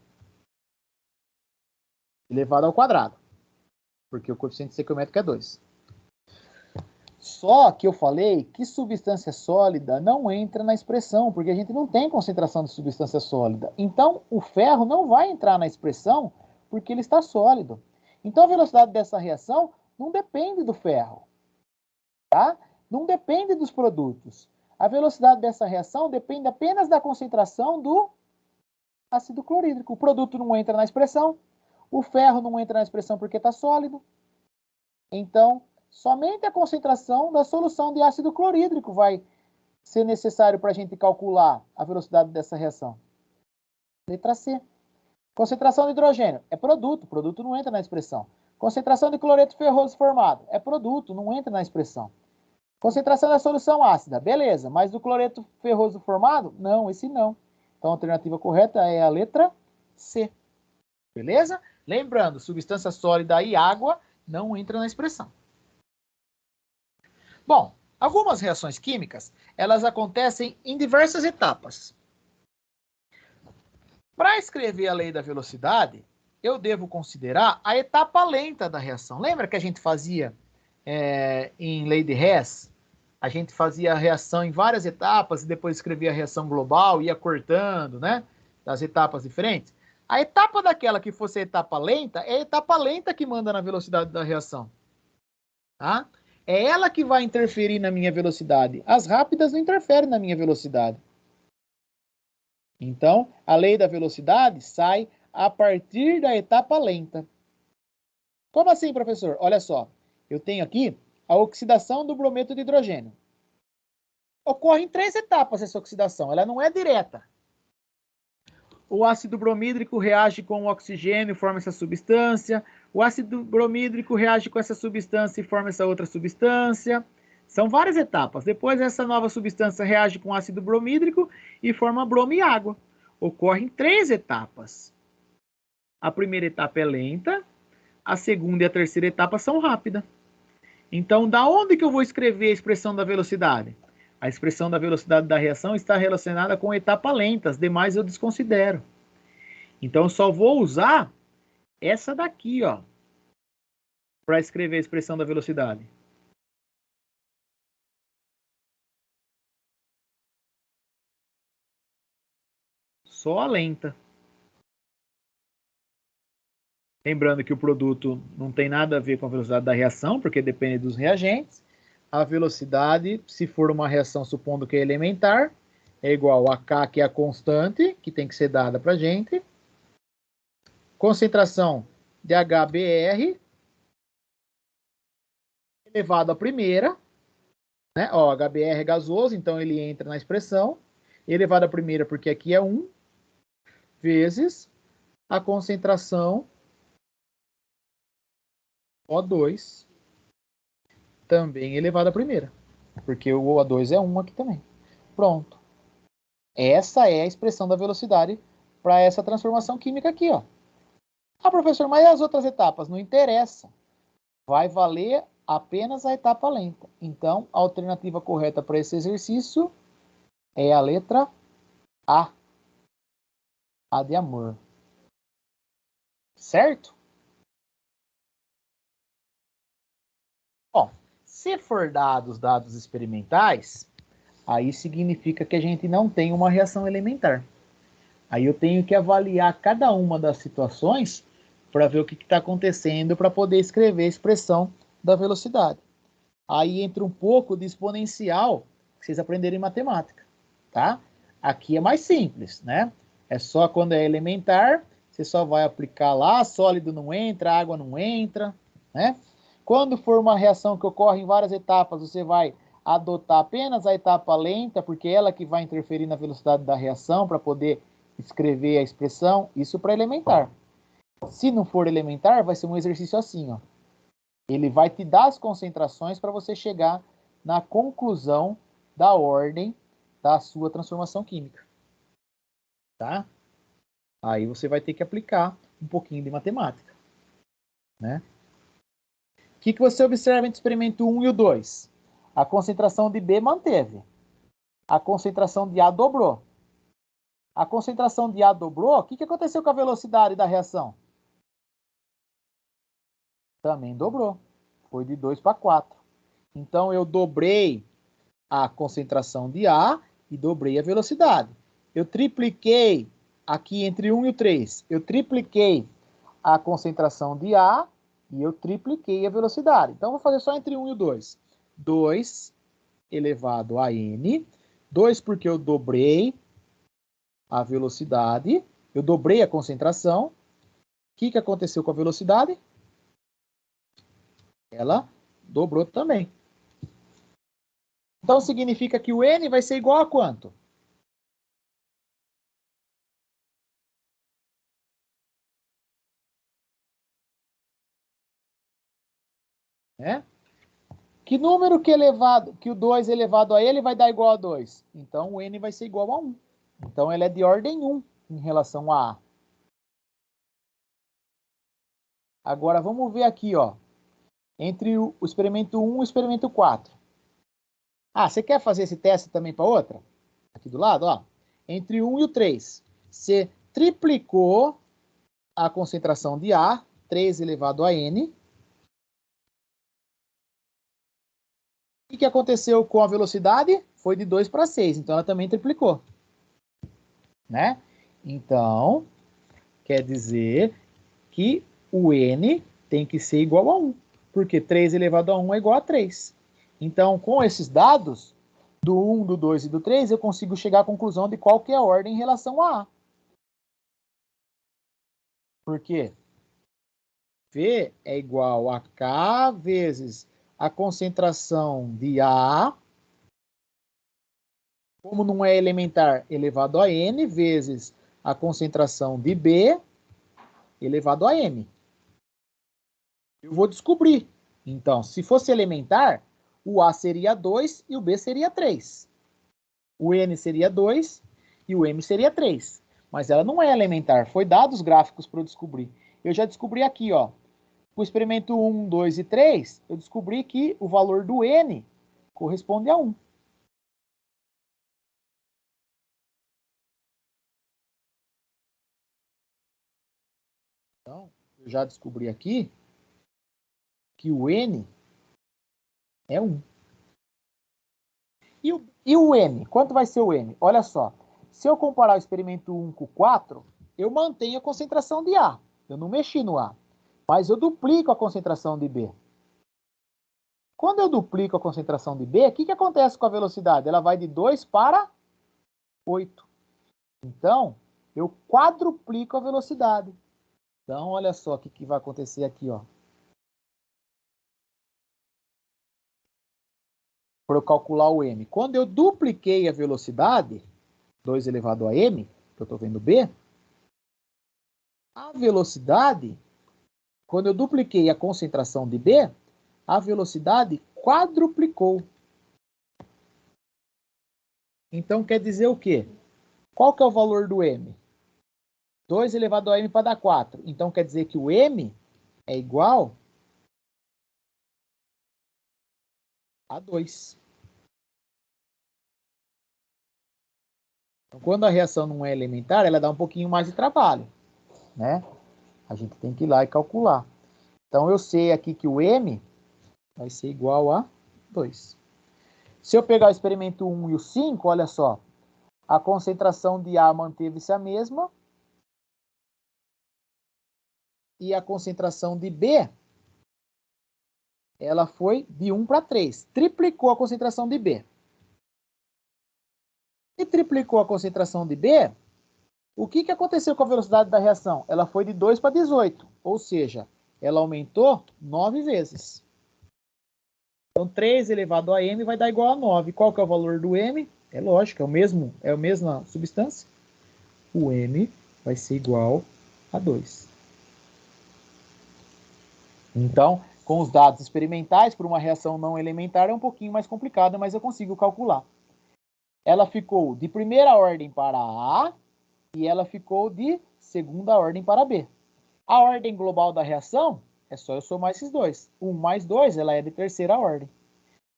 elevado ao quadrado. Porque o coeficiente estequiométrico é 2. Só que eu falei que substância sólida não entra na expressão, porque a gente não tem concentração de substância sólida. Então, o ferro não vai entrar na expressão porque ele está sólido. Então, a velocidade dessa reação não depende do ferro. Tá? Não depende dos produtos. A velocidade dessa reação depende apenas da concentração do ácido clorídrico. O produto não entra na expressão. O ferro não entra na expressão porque está sólido. Então, somente a concentração da solução de ácido clorídrico vai ser necessário para a gente calcular a velocidade dessa reação. Letra C. Concentração de hidrogênio é produto. O produto não entra na expressão. Concentração de cloreto ferroso formado é produto, não entra na expressão. Concentração da solução ácida, beleza, mas do cloreto ferroso formado? Não, esse não. Então a alternativa correta é a letra C. Beleza? Lembrando, substância sólida e água não entram na expressão. Bom, algumas reações químicas, elas acontecem em diversas etapas. Para escrever a lei da velocidade, eu devo considerar a etapa lenta da reação. Lembra que a gente fazia em lei de Hess? A gente fazia a reação em várias etapas e depois escrevia a reação global, ia cortando, né? Das etapas diferentes. A etapa daquela que fosse a etapa lenta, é a etapa lenta que manda na velocidade da reação. Tá? É ela que vai interferir na minha velocidade. As rápidas não interferem na minha velocidade. Então, a lei da velocidade sai a partir da etapa lenta. Como assim, professor? Olha só, eu tenho aqui a oxidação do brometo de hidrogênio. Ocorre em 3 etapas essa oxidação, ela não é direta. O ácido bromídrico reage com o oxigênio e forma essa substância. O ácido bromídrico reage com essa substância e forma essa outra substância. São várias etapas. Depois, essa nova substância reage com ácido bromídrico e forma bromo e água. Ocorre em 3 etapas. A primeira etapa é lenta, a segunda e a terceira etapa são rápidas. Então, da onde que eu vou escrever a expressão da velocidade? A expressão da velocidade da reação está relacionada com a etapa lenta, as demais eu desconsidero. Então, eu só vou usar essa daqui, ó, para escrever a expressão da velocidade. Só a lenta. Lembrando que o produto não tem nada a ver com a velocidade da reação, porque depende dos reagentes. A velocidade, se for uma reação supondo que é elementar, é igual a K, que é a constante, que tem que ser dada para a gente. Concentração de HBr elevado à primeira. Né? Ó, HBr é gasoso, então ele entra na expressão. Elevado à primeira, porque aqui é 1, vezes a concentração O2, também elevado à primeira, porque o O2 é 1 aqui também. Pronto. Essa é a expressão da velocidade para essa transformação química aqui, ó. Ah, professor, mas e as outras etapas? Não interessa. Vai valer apenas a etapa lenta. Então, a alternativa correta para esse exercício é a letra A. A de amor. Certo? Bom, se for dados experimentais, aí significa que a gente não tem uma reação elementar. Aí eu tenho que avaliar cada uma das situações para ver o que está acontecendo para poder escrever a expressão da velocidade. Aí entra um pouco de exponencial que vocês aprenderem em matemática, tá? Aqui é mais simples, né? É só quando é elementar, você só vai aplicar lá, sólido não entra, água não entra, né? Quando for uma reação que ocorre em várias etapas, você vai adotar apenas a etapa lenta, porque é ela que vai interferir na velocidade da reação para poder escrever a expressão, isso para elementar. Se não for elementar, vai ser um exercício assim, ó. Ele vai te dar as concentrações para você chegar na conclusão da ordem da sua transformação química. Tá? Aí você vai ter que aplicar um pouquinho de matemática. Né? O que você observa entre o experimento 1 e o 2? A concentração de B manteve. A concentração de A dobrou. A concentração de A dobrou, o que aconteceu com a velocidade da reação? Também dobrou. Foi de 2 para 4. Então, eu dobrei a concentração de A e dobrei a velocidade. Eu tripliquei aqui entre 1 e o 3. Eu tripliquei a concentração de A e eu tripliquei a velocidade. Então, vou fazer só entre 1 e o 2. 2 elevado a N. 2 porque eu dobrei a velocidade. Eu dobrei a concentração. O que aconteceu com a velocidade? Ela dobrou também. Então, significa que o N vai ser igual a quanto? Né? Que número que o 2 elevado a ele vai dar igual a 2? Então, o N vai ser igual a 1. Então, ele é de ordem 1 em relação a A. Agora, vamos ver aqui, ó. Entre o experimento 1 e o experimento 4. Ah, você quer fazer esse teste também para outra? Aqui do lado, ó. Entre o 1 e o 3. Você triplicou a concentração de A, 3 elevado a N. O que aconteceu com a velocidade? Foi de 2 para 6, então ela também triplicou. Né? Então, quer dizer que o N tem que ser igual a 1, porque 3 elevado a 1 é igual a 3. Então, com esses dados, do 1, do 2 e do 3, eu consigo chegar à conclusão de qual que é a ordem em relação a A. Por quê? V é igual a K vezes a concentração de A, como não é elementar, elevado a N, vezes a concentração de B, elevado a M. Eu vou descobrir. Então, se fosse elementar, o A seria 2 e o B seria 3. O N seria 2 e o M seria 3. Mas ela não é elementar, foi dados gráficos para eu descobrir. Eu já descobri aqui, ó. O experimento 1, 2 e 3, eu descobri que o valor do N corresponde a 1. Então, eu já descobri aqui que o N é 1. E o M? Quanto vai ser o M? Olha só. Se eu comparar o experimento 1 com o 4, eu mantenho a concentração de A. Eu não mexi no A. Mas eu duplico a concentração de B. Quando eu duplico a concentração de B, o que acontece com a velocidade? Ela vai de 2 para 8. Então, eu quadruplico a velocidade. Então, olha só o que vai acontecer aqui, ó. Para eu calcular o M. Quando eu dupliquei a velocidade, 2 elevado a M, que eu estou vendo B, a velocidade, quando eu dupliquei a concentração de B, a velocidade quadruplicou. Então, quer dizer o quê? Qual que é o valor do M? 2 elevado a M para dar 4. Então, quer dizer que o M é igual a 2. Então, quando a reação não é elementar, ela dá um pouquinho mais de trabalho, né? A gente tem que ir lá e calcular. Então, eu sei aqui que o M vai ser igual a 2. Se eu pegar o experimento 1 e o 5, olha só. A concentração de A manteve-se a mesma. E a concentração de B, ela foi de 1 para 3. Triplicou a concentração de B. E triplicou a concentração de B, o que aconteceu com a velocidade da reação? Ela foi de 2 para 18. Ou seja, ela aumentou 9 vezes. Então, 3 elevado a m vai dar igual a 9. Qual que é o valor do m? É lógico, é a mesma substância. O m vai ser igual a 2. Então, com os dados experimentais, por uma reação não elementar, é um pouquinho mais complicada, mas eu consigo calcular. Ela ficou de primeira ordem para A e ela ficou de segunda ordem para B. A ordem global da reação é só eu somar esses dois. 1 mais 2, ela é de terceira ordem.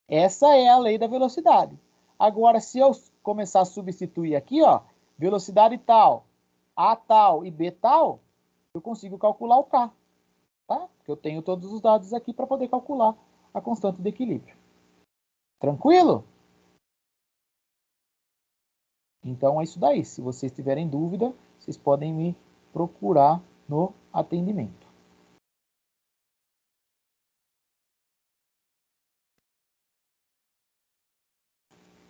Essa é a lei da velocidade. Agora, se eu começar a substituir aqui, ó, velocidade tal, A tal e B tal, eu consigo calcular o K. Tá? Porque eu tenho todos os dados aqui para poder calcular a constante de equilíbrio. Tranquilo? Então é isso daí. Se vocês tiverem dúvida, vocês podem me procurar no atendimento.